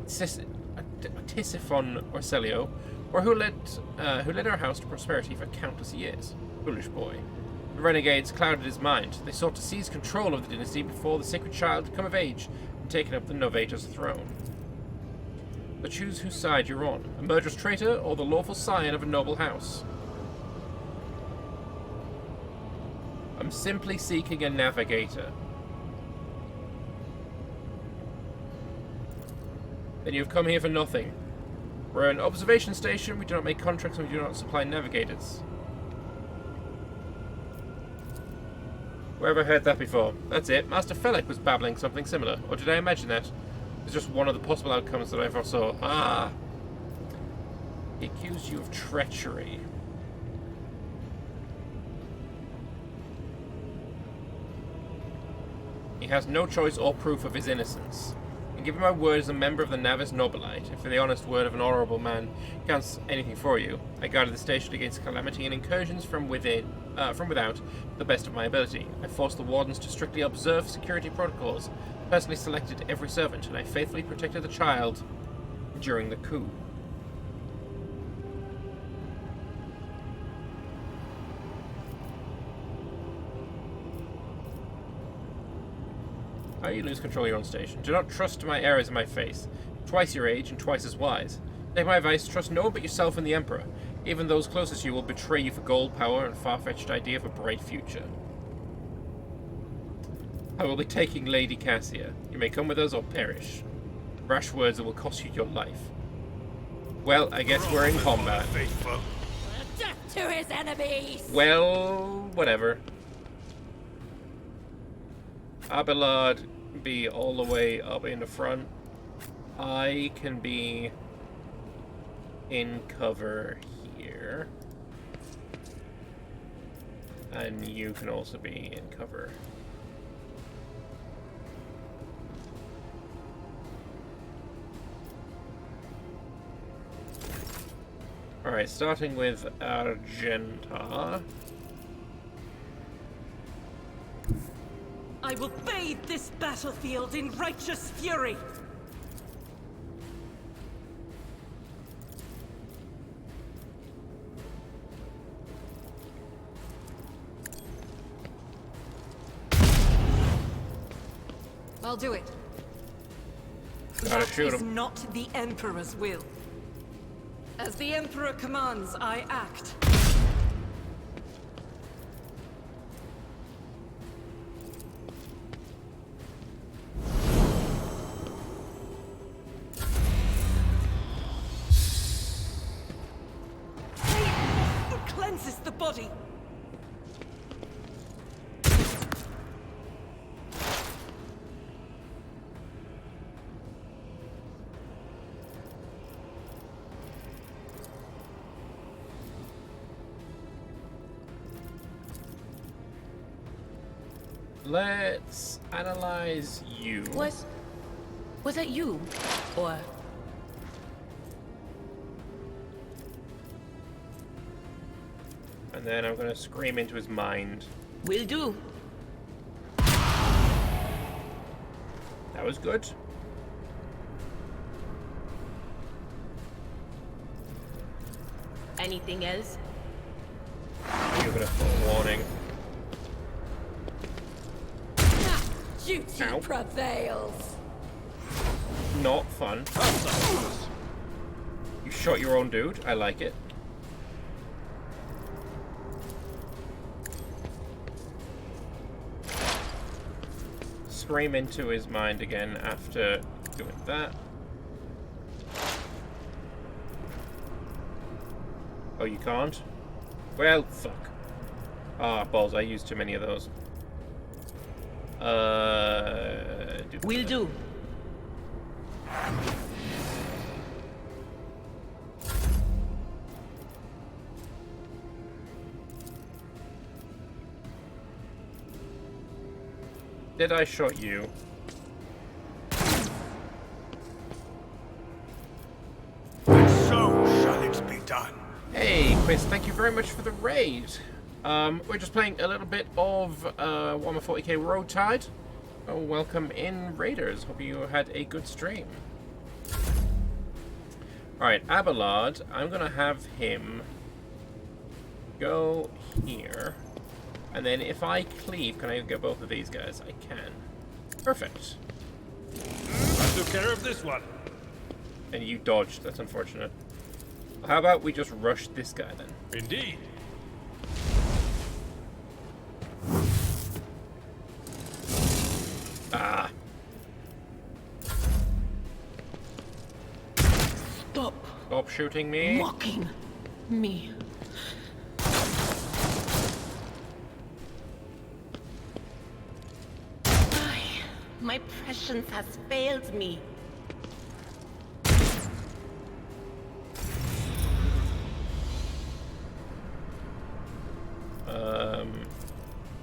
Tisiphon Ocelio, or who led our house to prosperity for countless years. Foolish boy. The renegades clouded his mind. They sought to seize control of the dynasty before the sacred child had come of age and taken up the novator's throne. But choose whose side you're on, a murderous traitor or the lawful scion of a noble house. I'm simply seeking a navigator. Then you've come here for nothing. We're an observation station, we do not make contracts and we do not supply navigators. Where have I heard that before? That's it. Master Felek was babbling something similar. Or did I imagine that? It's just one of the possible outcomes that I foresaw. Ah! He accused you of treachery. He has no choice or proof of his innocence. And given my word as a member of the Navis Nobilite, if the honest word of an honourable man counts anything for you, I guarded the station against calamity and incursions from without, to the best of my ability. I forced the wardens to strictly observe security protocols, personally selected every servant, and I faithfully protected the child during the coup. How you lose control of your own station? Do not trust my errors in my face. Twice your age and twice as wise. Take my advice, trust no one but yourself and the Emperor. Even those closest to you will betray you for gold, power, and a far-fetched idea of a bright future. I will be taking Lady Cassia. You may come with us or perish. Rash words that will cost you your life. Well, I guess we're in combat. Death to his enemies! Well, whatever. Abelard can be all the way up in the front. I can be in cover here. And you can also be in cover. Alright, starting with Argenta. I will bathe this battlefield in righteous fury! I'll do it. Gotta That shoot is him. not the Emperor's will. As the Emperor commands, I act. It cleanses the body. Let's analyze you. Was that you? Or And then I'm gonna scream into his mind. will do. That was good. Anything else? You're gonna put a warning. Duty Ow. prevails. Not fun. You shot your own dude. I like it. Scream into his mind again after doing that. Oh, you can't? Well, fuck. Ah, balls, I used too many of those. Will do. Did I shot you? And so shall it be done. Hey, Quiz, thank you very much for the raid. We're just playing a little bit of Warhammer 40k Road Tide. Oh, welcome in, Raiders. Hope you had a good stream. Alright, Abelard, I'm going to have him go here. And then if I cleave, can I get both of these guys? I can. Perfect. I took care of this one. And you dodged. That's unfortunate. How about we just rush this guy then? Indeed. Ah. Stop Stop shooting me. mocking me. My prescience has failed me.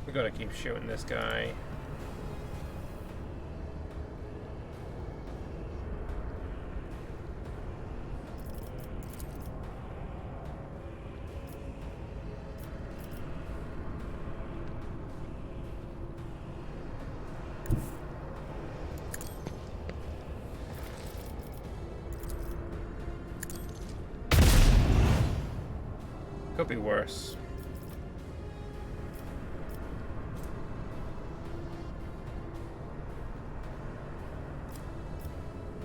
We gotta keep shooting this guy. Could be worse.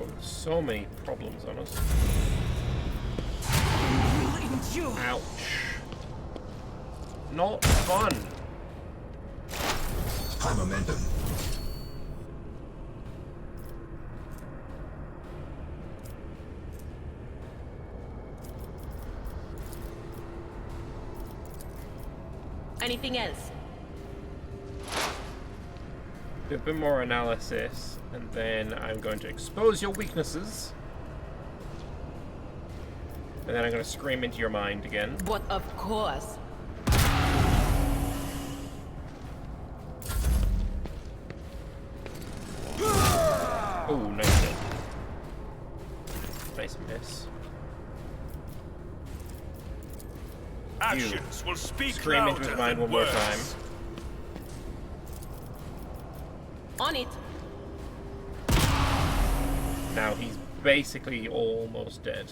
Oh, so many problems on us. Will endure. Ouch. Not fun. High momentum. Anything else? Do a bit more analysis, and then I'm going to expose your weaknesses. And then I'm going to scream into your mind again. But of course. Oh, nice hit. Nice miss. Actions will speak Scream into louder his mind than one more words. time. On it. Now he's basically almost dead.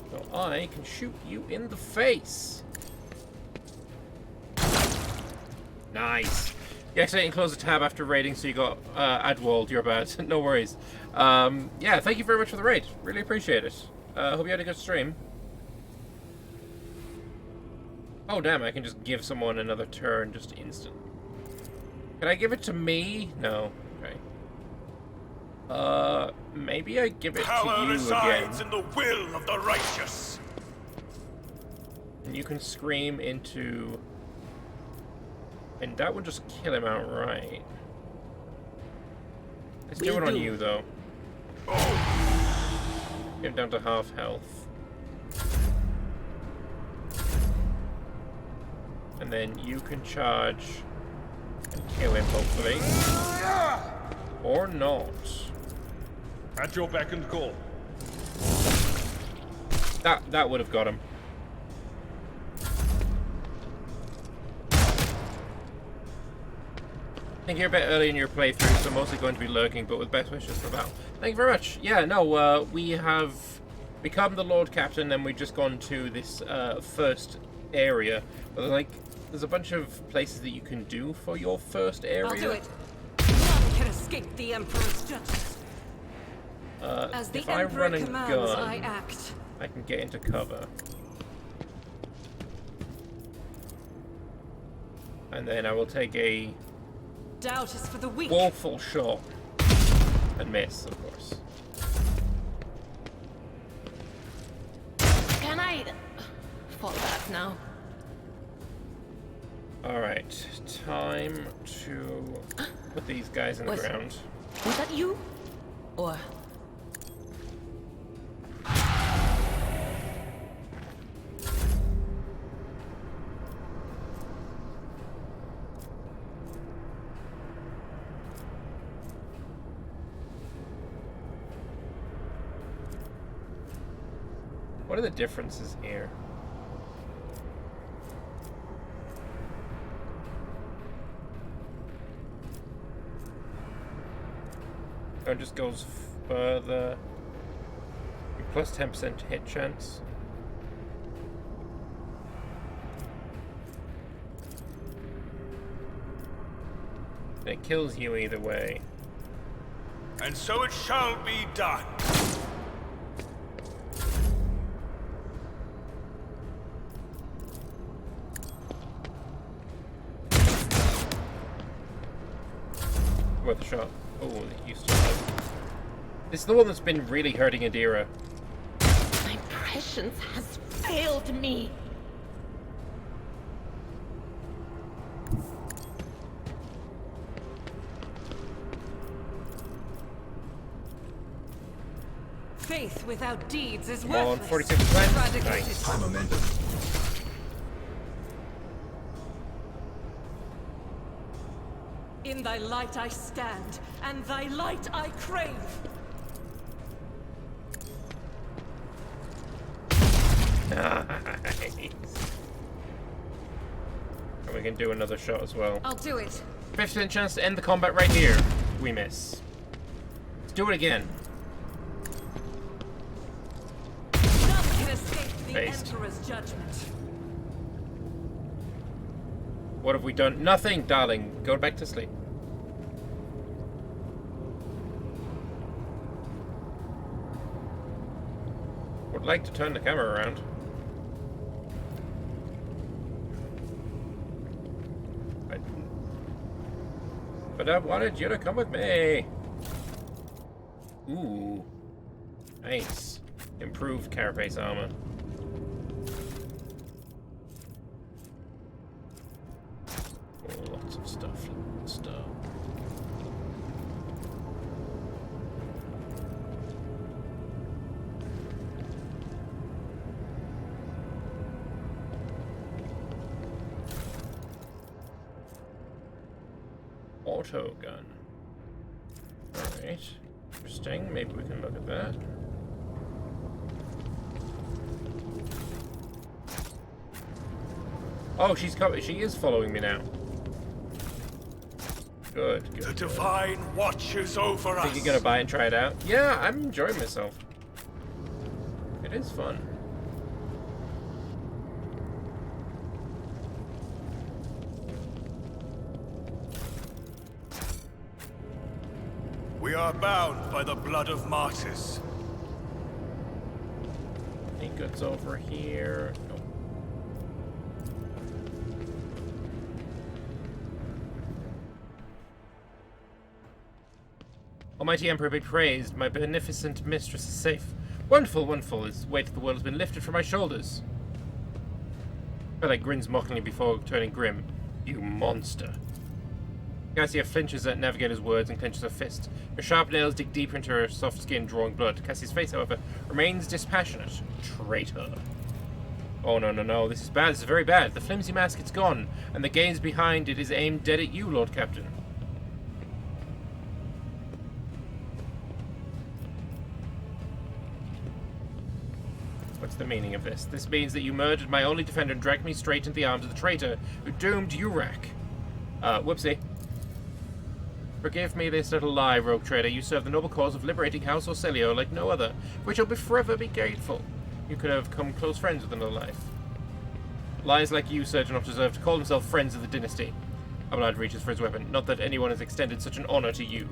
So I can shoot you in the face. Nice. You accidentally closed a tab after raiding, so you got add walled. You're bad. No worries. Yeah, thank you very much for the raid. Really appreciate it. Hope you had a good stream. Oh damn, I can just give someone another turn just instant. Can I give it to me? No. Okay. Maybe I give it Power to you resides again. in the will of the righteous. And you can scream into... And that would just kill him outright. Let's do it on you, though. Get him down to half health. And then you can charge and kill him, hopefully. Or not. At your beck and call. That would have got him. I think you're a bit early in your playthrough, so mostly going to be lurking, but with best wishes for battle. Thank you very much. Yeah, no, we have become the Lord Captain, and we've just gone to this first area. But, like, there's a bunch of places that you can do for your first area. I'll do it. None can escape the Emperor's justice. As the if I Emperor run and commands, gun, I act. I can get into cover. And then I will take a Doubt is for the weak. woeful shot and miss, of course. Can I fall back now? Alright, time to put these guys in the ground. Was that you? Or... What are the differences here? Oh, it just goes further. Plus 10% hit chance. It kills you either way. And so it shall be done. Worth a shot. Oh, you still have. This is the one that's been really hurting Adira. My prescience has failed me. Faith without deeds is Come on, worthless. 46%. Eradicated. Nice. High momentum. In thy light I stand, and thy light I crave. Nice. And we can do another shot as well. I'll do it. 50% chance to end the combat right here. We miss. Let's do it again. None can escape the Based. Emperor's judgment. What have we done? Nothing, darling. Go back to sleep. Would like to turn the camera around. But I wanted you to come with me. Ooh. Nice. Improved carapace armor. Oh, lots of stuff. Auto gun. Alright. Interesting. Maybe we can look at that. Oh, she is following me now. Good, good. The Divine watches over us. Think you're gonna buy it and try it out? Yeah, I'm enjoying myself. It is fun. We are bound by the blood of martyrs. Any goods over here? Nope. Almighty Emperor be praised. My beneficent mistress is safe. Wonderful, wonderful. His weight of the world has been lifted from my shoulders. Bella grins mockingly before turning grim. You monster. Cassia flinches at Navigator's words and clenches her fist. Her sharp nails dig deeper into her soft skin, drawing blood. Cassie's face, however, remains dispassionate. Traitor. Oh, no, no, no. This is bad. This is very bad. The flimsy mask, it's gone, and the gaze behind it is aimed dead at you, Lord Captain. What's the meaning of this? This means that you murdered my only defender and dragged me straight into the arms of the traitor who doomed Urak. Whoopsie. Forgive me this little lie, rogue trader. You serve the noble cause of liberating House Orselio like no other, for which I'll forever be grateful. You could have come close friends with another life. Lies like you, sir, do not deserve to call themselves friends of the dynasty. Abelard reaches for his weapon. Not that anyone has extended such an honor to you.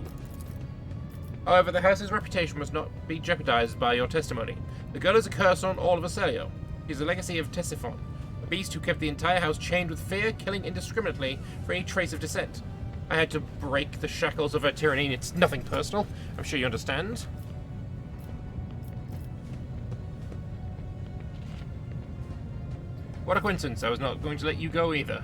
However, the house's reputation must not be jeopardized by your testimony. The girl is a curse on all of Orselio. She is a legacy of Tesiphon, a beast who kept the entire house chained with fear, killing indiscriminately for any trace of dissent. I had to break the shackles of her tyranny, and it's nothing personal. I'm sure you understand. What a coincidence. I was not going to let you go either.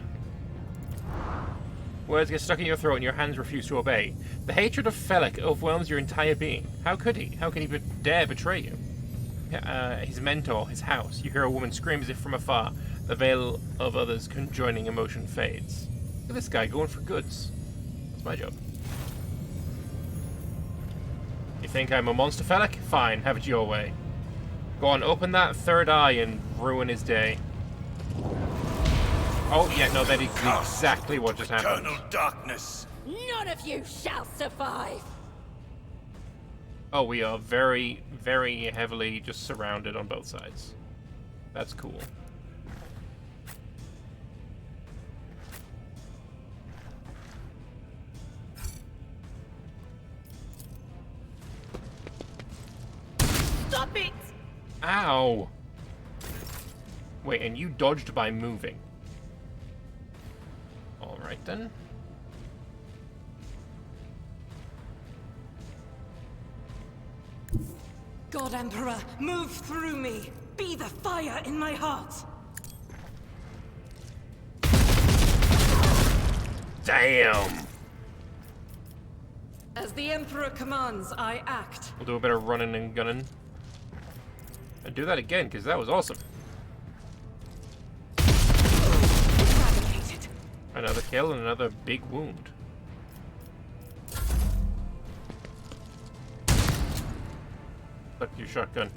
Words get stuck in your throat and your hands refuse to obey. The hatred of Felek overwhelms your entire being. How could he? How can he dare betray you? His mentor, his house. You hear a woman scream as if from afar. The veil of others conjoining emotion fades. Look at this guy going for goods. That's my job. You think I'm a monster, Felek? Fine, have it your way. Go on, open that third eye and ruin his day. Oh, yeah, no, that is exactly what just happened. Eternal darkness. None of you shall survive. Oh, we are very, very heavily just surrounded on both sides. That's cool. Stop it! Ow! Wait, and you dodged by moving. Alright then. God Emperor, move through me. Be the fire in my heart. Damn! As the Emperor commands, I act. We'll do a bit of running and gunning. And do that again, because that was awesome. Eradicated. Another kill and another big wound. Look, your shotgun.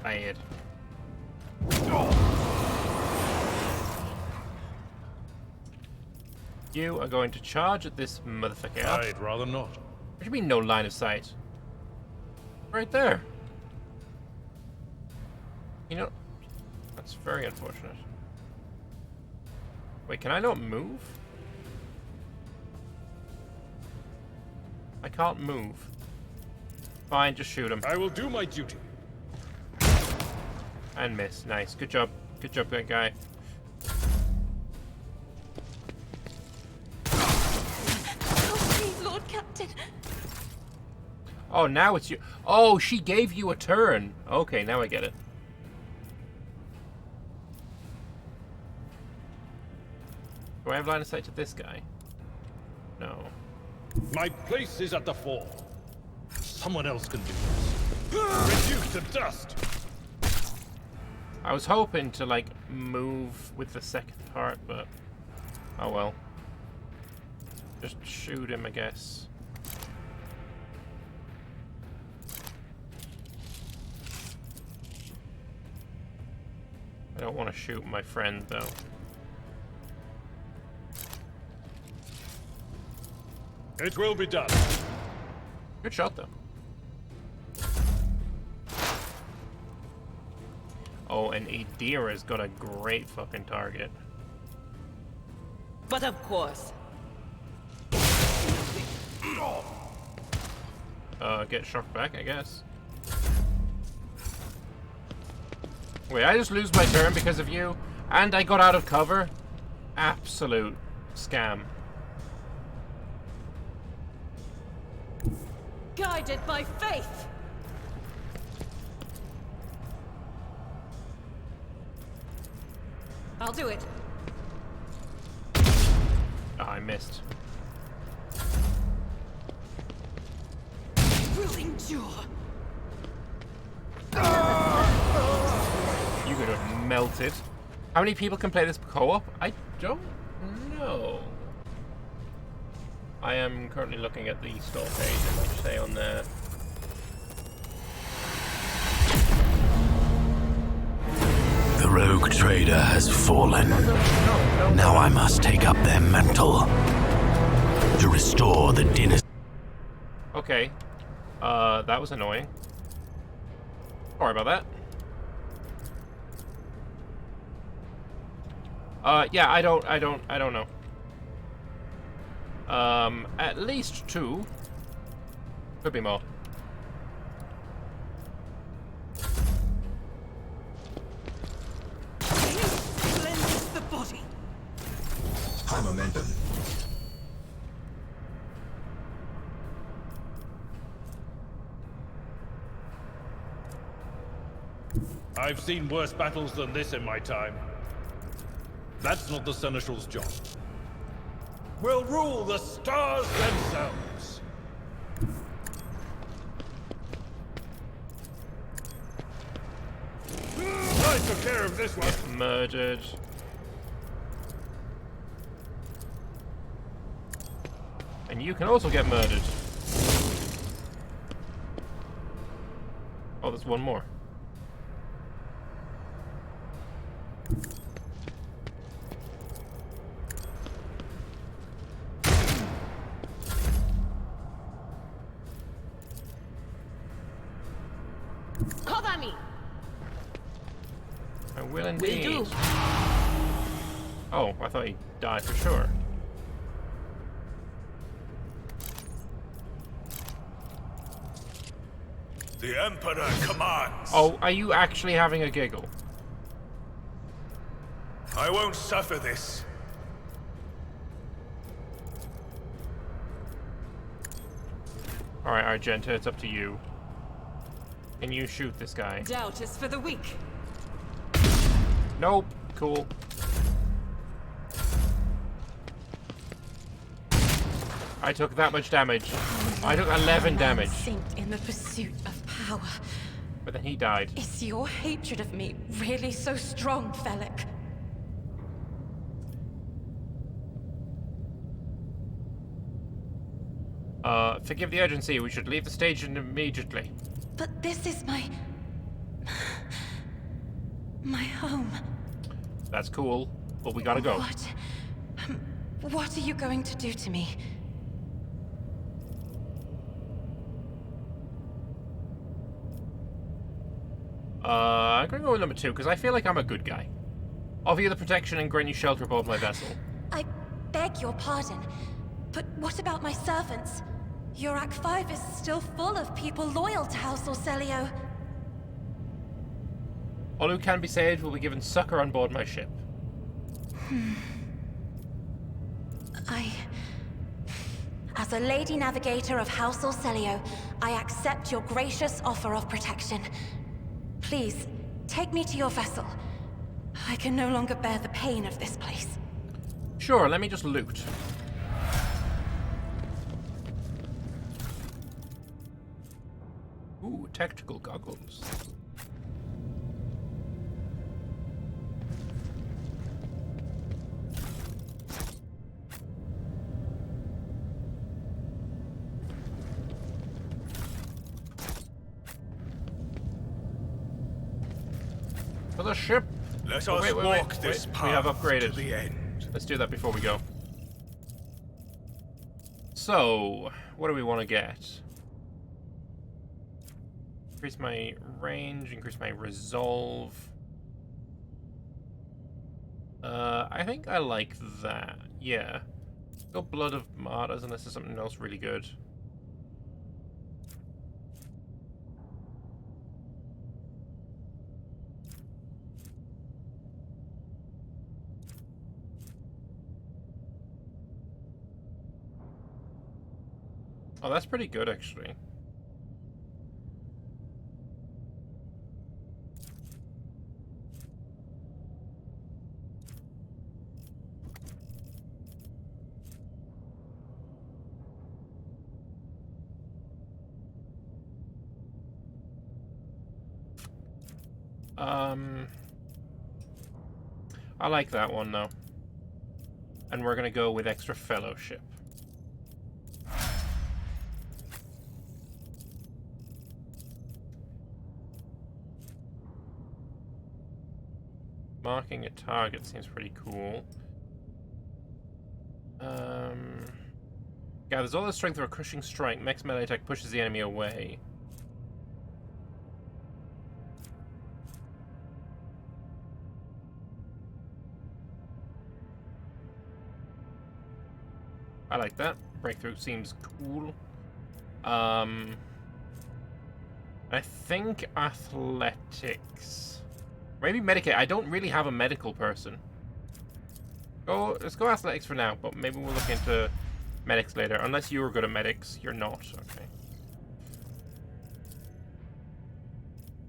Bad. You are going to charge at this motherfucker. I'd rather not. What do you mean no line of sight? Right there. You know, that's very unfortunate. Wait, can I not move? I can't move. Fine, just shoot him. I will do my duty. And miss. Nice. Good job. Good job, that guy. Oh, please, Lord Captain. Oh, now it's you. Oh, she gave you a turn. Okay, now I get it. Do I have line of sight to this guy? No. My place is at the fore. Someone else can do this. Reduced to dust. I was hoping to, like, move with the second part, but... oh well. Just shoot him, I guess. I don't want to shoot my friend, though. It will be done. Good shot, though. Oh, and Adira's got a great fucking target. But of course. Get shocked back, I guess. Wait, I just lose my turn because of you? And I got out of cover? Absolute scam. Guided by faith. I'll do it. Oh, I missed. Will endure. You could have melted. How many people can play this co-op? I don't know. I am currently looking at the store page, it might say on there. The rogue trader has fallen. Now I must take up their mantle to restore the dynasty. Okay. That was annoying. Sorry about that. Yeah, I don't know. At least 2. Could be more. Cleanses the body. High momentum. I've seen worse battles than this in my time. That's not the Seneschal's job. We'll rule the stars themselves. I took care of this one. Murdered. And you can also get murdered. Oh, there's one more. Cover me. I will indeed. Will do. Oh, I thought he died for sure. The Emperor commands. Oh, are you actually having a giggle? I won't suffer this. Alright, Argenta, it's up to you. Can you shoot this guy? Doubt is for the weak. Nope. Cool. I took that much damage. I took 11 damage. Synced in the pursuit of power. But then he died. Is your hatred of me really so strong, Felix? Forgive the urgency. We should leave the stage immediately. But this is my home. That's cool, but we gotta go. What are you going to do to me? I'm gonna go with number 2, because I feel like I'm a good guy. Offer you the protection and grant you shelter aboard my vessel. I beg your pardon, but what about my servants? Your Act 5 is still full of people loyal to House Orcelio. All who can be saved will be given succor on board my ship. As a Lady Navigator of House Orcelio, I accept your gracious offer of protection. Please, take me to your vessel. I can no longer bear the pain of this place. Sure, let me just loot. Ooh, tactical goggles. For the ship. Let Oh, us wait, walk this wait. path We have upgraded. to the end. Let's do that before we go. So, what do we want to get? Increase my range, increase my resolve. I think I like that. Yeah. Go Blood of Martyrs unless there's something else really good. Oh, that's pretty good, actually. I like that one, though. And we're gonna go with extra fellowship. Marking a target seems pretty cool. Gathers all the strength of a crushing strike. Max melee attack pushes the enemy away. I like that. Breakthrough seems cool. I think athletics. Maybe medicate. I don't really have a medical person. Let's go athletics for now, but maybe we'll look into medics later. Unless you're good at medics. You're not. Okay.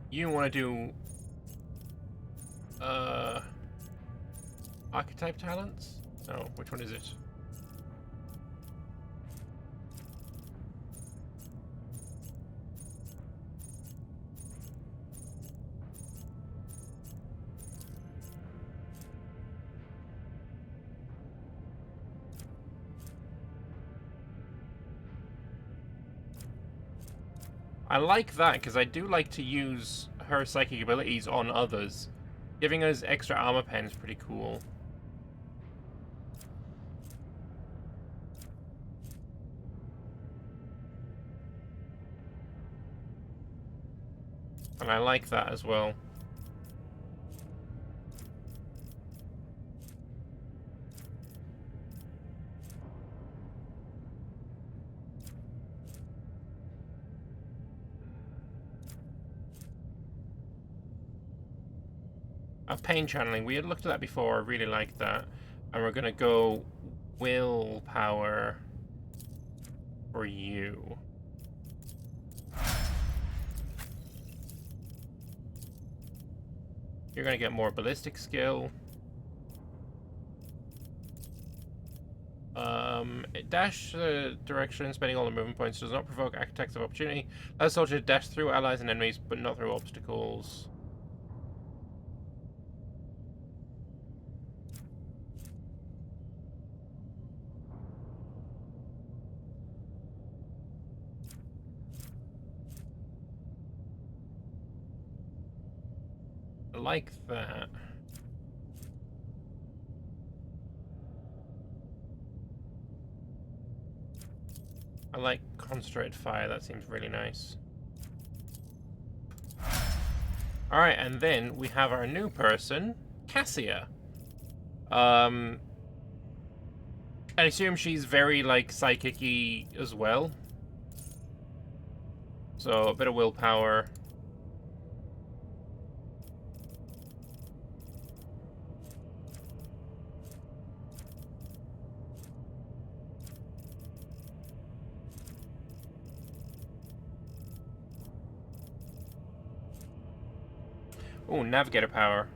You want to do archetype talents? No, which one is it? I like that, because I do like to use her psychic abilities on others. Giving us extra armor pen is pretty cool. And I like that as well. Pain channeling, we had looked at that before, I really like that. And we're gonna go willpower for you. You're gonna get more ballistic skill. Dash direction, spending all the movement points does not provoke attacks of opportunity. Allows soldier to dash through allies and enemies, but not through obstacles. I like that. I like concentrated fire, that seems really nice. Alright, and then we have our new person, Cassia. I assume she's very, like, psychic-y as well. So, a bit of willpower. Oh, navigator power.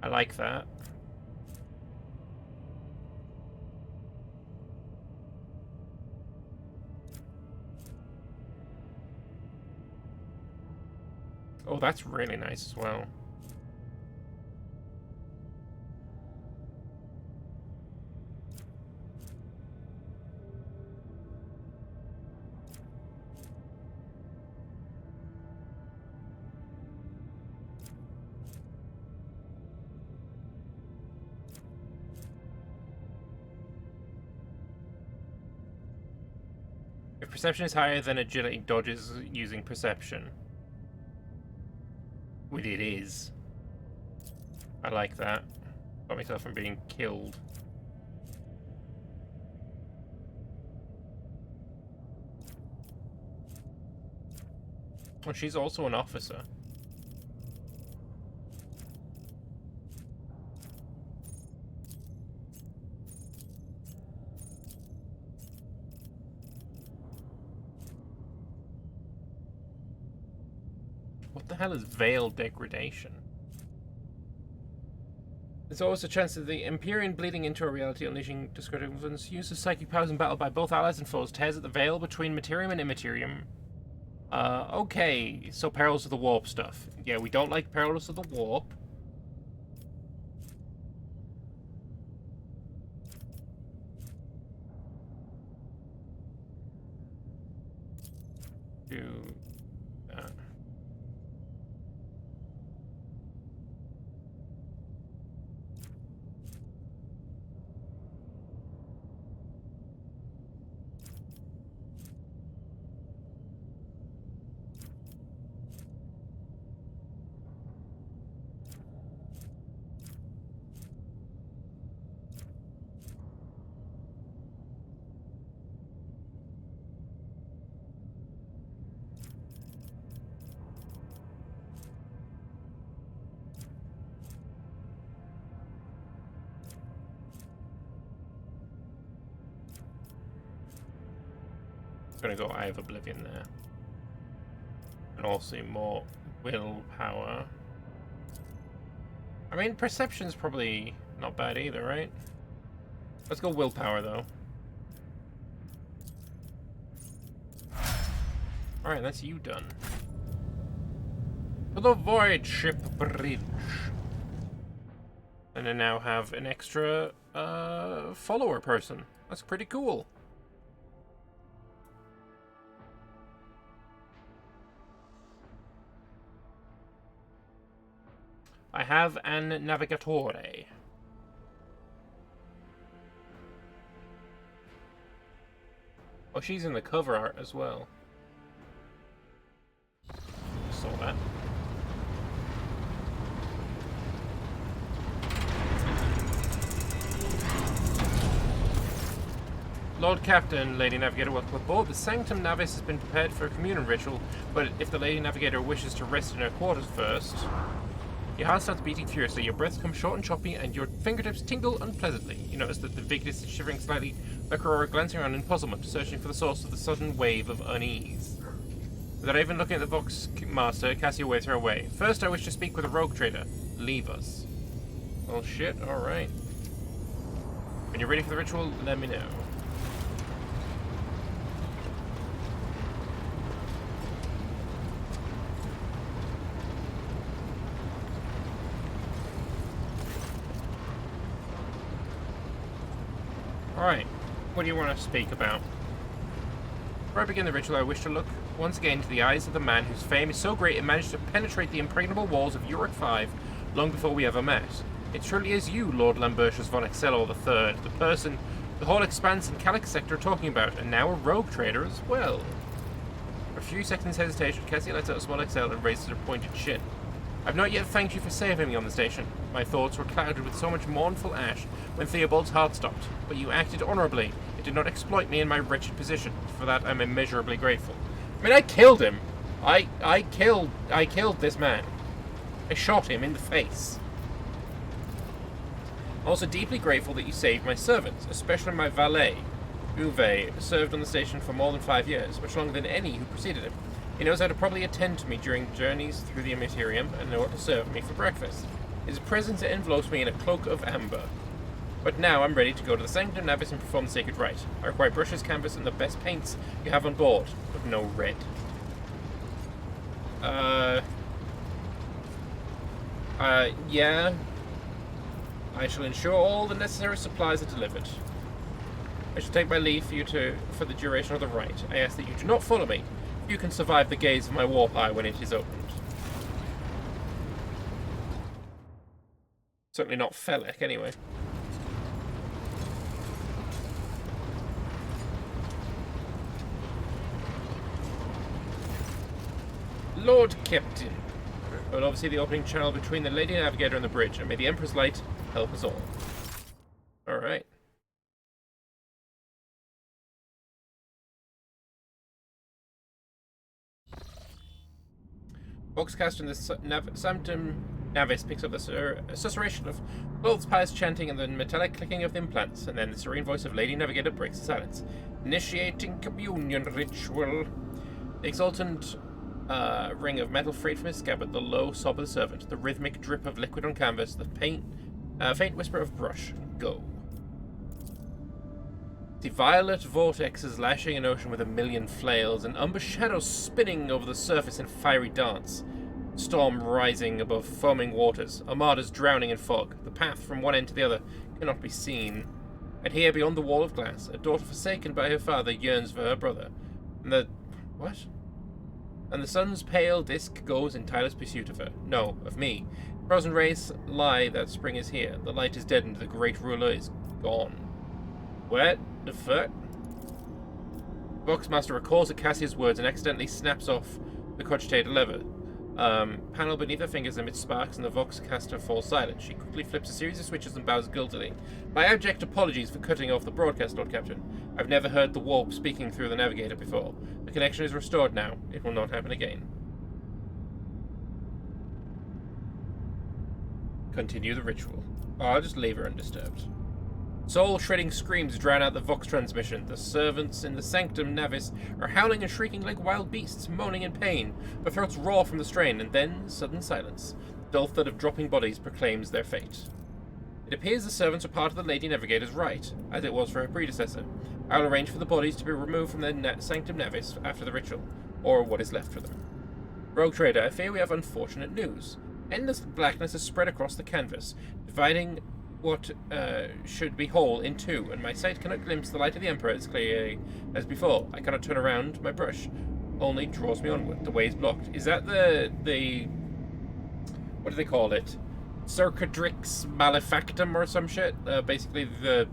I like that. Oh, that's really nice as well. If perception is higher than agility, dodges using perception. With it is. I like that. Got myself from being killed. Oh, she's also an officer. What the hell is veil degradation? There's always a chance of the Empyrean bleeding into a reality, unleashing discredited influence. Use of psychic powers in battle by both allies and foes tears at the veil between materium and immaterium. Okay, so Perils of the Warp stuff. Yeah, we don't like Perils of the Warp. Do that. Gonna go Eye of Oblivion there. And also more willpower. I mean, perception's probably not bad either, right? Let's go willpower though. Alright, that's you done. For the Void Ship Bridge. And I now have an extra follower person. That's pretty cool. I have an Navigatore. Oh, she's in the cover art as well. Saw that. Lord Captain, Lady Navigator, welcome aboard. The Sanctum Navis has been prepared for a communion ritual, but if the Lady Navigator wishes to rest in her quarters first... Your heart starts beating furiously, your breath comes short and choppy, and your fingertips tingle unpleasantly. You notice that the Vigdis is shivering slightly, like Aurora glancing around in puzzlement, searching for the source of the sudden wave of unease. Without even looking at the Vox Master, Cassia waves her away. First, I wish to speak with a rogue trader. Leave us. Well, shit, alright. When you're ready for the ritual, let me know. Alright, what do you want to speak about? Before I begin the ritual, I wish to look once again into the eyes of the man whose fame is so great it managed to penetrate the impregnable walls of Uruk 5 long before we ever met. It truly is you, Lord Lambertius von Excelor III, the person the whole Expanse and Calyx sector are talking about, and now a rogue trader as well. For a few seconds hesitation, Cassie lets out a small exhale and raises her pointed chin. I've not yet thanked you for saving me on the station. My thoughts were clouded with so much mournful ash when Theobald's heart stopped, but you acted honorably. It did not exploit me in my wretched position. For that, I'm immeasurably grateful. I mean, I killed him. I killed this man. I shot him in the face. I'm also deeply grateful that you saved my servants, especially my valet. Uwe served on the station for more than 5 years, much longer than any who preceded him. He knows how to properly attend to me during journeys through the Immaterium and know what to serve me for breakfast. His presence envelopes me in a cloak of amber. But now I'm ready to go to the Sanctum Navis and perform the sacred rite. I require brushes, canvas, and the best paints you have on board, but no red. Yeah. I shall ensure all the necessary supplies are delivered. I shall take my leave for the duration of the rite. I ask that you do not follow me. You can survive the gaze of my warp eye when it is opened. Certainly not Felek, anyway. Lord Captain. We'll oversee the opening channel between the Lady Navigator and the bridge, and may the Emperor's light help us all. Alright. Voxcast in the Sanctum Navis picks up the susurration of clothes pious chanting and the metallic clicking of the implants, and then the serene voice of Lady Navigator breaks the silence. Initiating communion ritual. The exultant ring of metal freed from his scabbard, the low sob of the servant, the rhythmic drip of liquid on canvas, the faint whisper of brush. Go. The violet vortex is lashing an ocean with a million flails, and umber shadows spinning over the surface in fiery dance. Storm rising above foaming waters, armadas drowning in fog. The path from one end to the other cannot be seen. And here, beyond the wall of glass, a daughter forsaken by her father yearns for her brother. And the... what? And the sun's pale disk goes in tireless pursuit of her. No, of me. Frozen rays lie that spring is here. The light is deadened, the great ruler is gone. What the fuck? Voxmaster recalls Acacia's words and accidentally snaps off the cogitator lever. Panel beneath her fingers emits sparks and the Voxcaster falls silent. She quickly flips a series of switches and bows guiltily. My abject apologies for cutting off the broadcast, Lord Captain. I've never heard the warp speaking through the navigator before. The connection is restored now. It will not happen again. Continue the ritual. Oh, I'll just leave her undisturbed. Soul-shredding screams drown out the Vox transmission. The servants in the Sanctum Navis are howling and shrieking like wild beasts, moaning in pain. Their throats roar from the strain, and then sudden silence. The dull thud of dropping bodies proclaims their fate. It appears the servants are part of the Lady Navigator's rite, as it was for her predecessor. I will arrange for the bodies to be removed from their Sanctum Navis after the ritual, or what is left for them. Rogue Trader, I fear we have unfortunate news. Endless blackness has spread across the canvas, dividing what should be whole in two, and my sight cannot glimpse the light of the Emperor as clearly as before. I cannot turn around. My brush only draws me onward. The way is blocked. Is that the what do they call it? Circadrix Malefactum or some shit? Basically the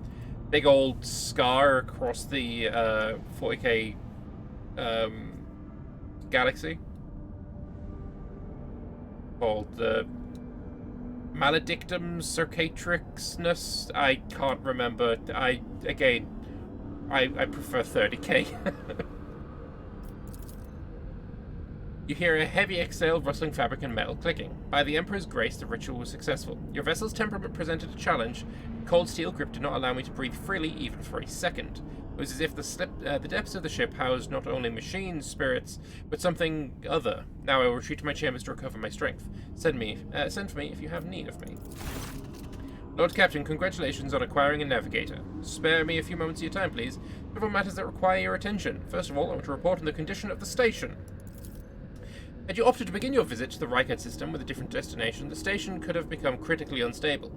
big old scar across the 40k galaxy called the Maledictum Circatrixness. I can't remember. I prefer 30k. You hear a heavy exhale of rustling fabric and metal clicking. By the Emperor's grace, the ritual was successful. Your vessel's temperament presented a challenge. The cold steel grip did not allow me to breathe freely even for a second. It was as if the depths of the ship housed not only machine spirits, but something other. Now I will retreat to my chambers to recover my strength. Send for me if you have need of me. Lord Captain, congratulations on acquiring a navigator. Spare me a few moments of your time, please. Several matters that require your attention. First of all, I want to report on the condition of the station. Had you opted to begin your visit to the Reichert system with a different destination, the station could have become critically unstable.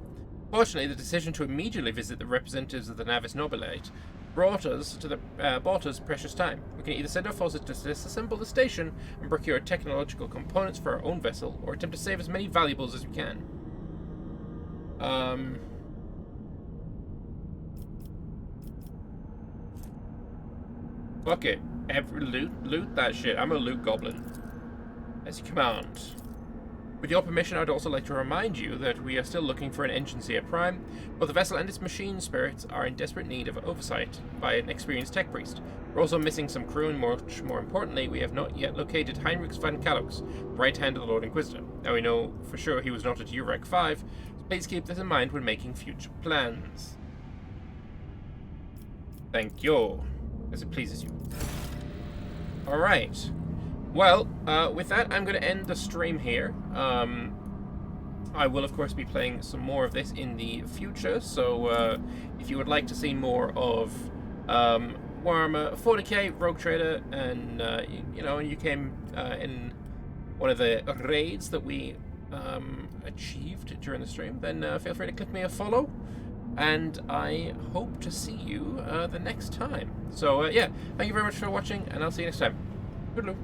Fortunately, the decision to immediately visit the representatives of the Navis Nobilate bought us precious time. We can either send our forces to disassemble the station and procure technological components for our own vessel, or attempt to save as many valuables as we can. Fuck it. Loot that shit. I'm a loot goblin. As you command. With your permission, I'd also like to remind you that we are still looking for an engineer prime. Both the vessel and its machine spirits are in desperate need of oversight by an experienced tech priest. We're also missing some crew, and much more importantly, we have not yet located Heinrich van Kalox, right hand of the Lord Inquisitor. Now we know for sure he was not at Urek 5, so please keep this in mind when making future plans. Thank you, as it pleases you. Alright. Well, with that, I'm going to end the stream here. I will, of course, be playing some more of this in the future, so if you would like to see more of Warhammer 40k, Rogue Trader, and, and you came in one of the raids that we achieved during the stream, then feel free to click me a follow, and I hope to see you the next time. So, yeah, thank you very much for watching, and I'll see you next time. Good luck.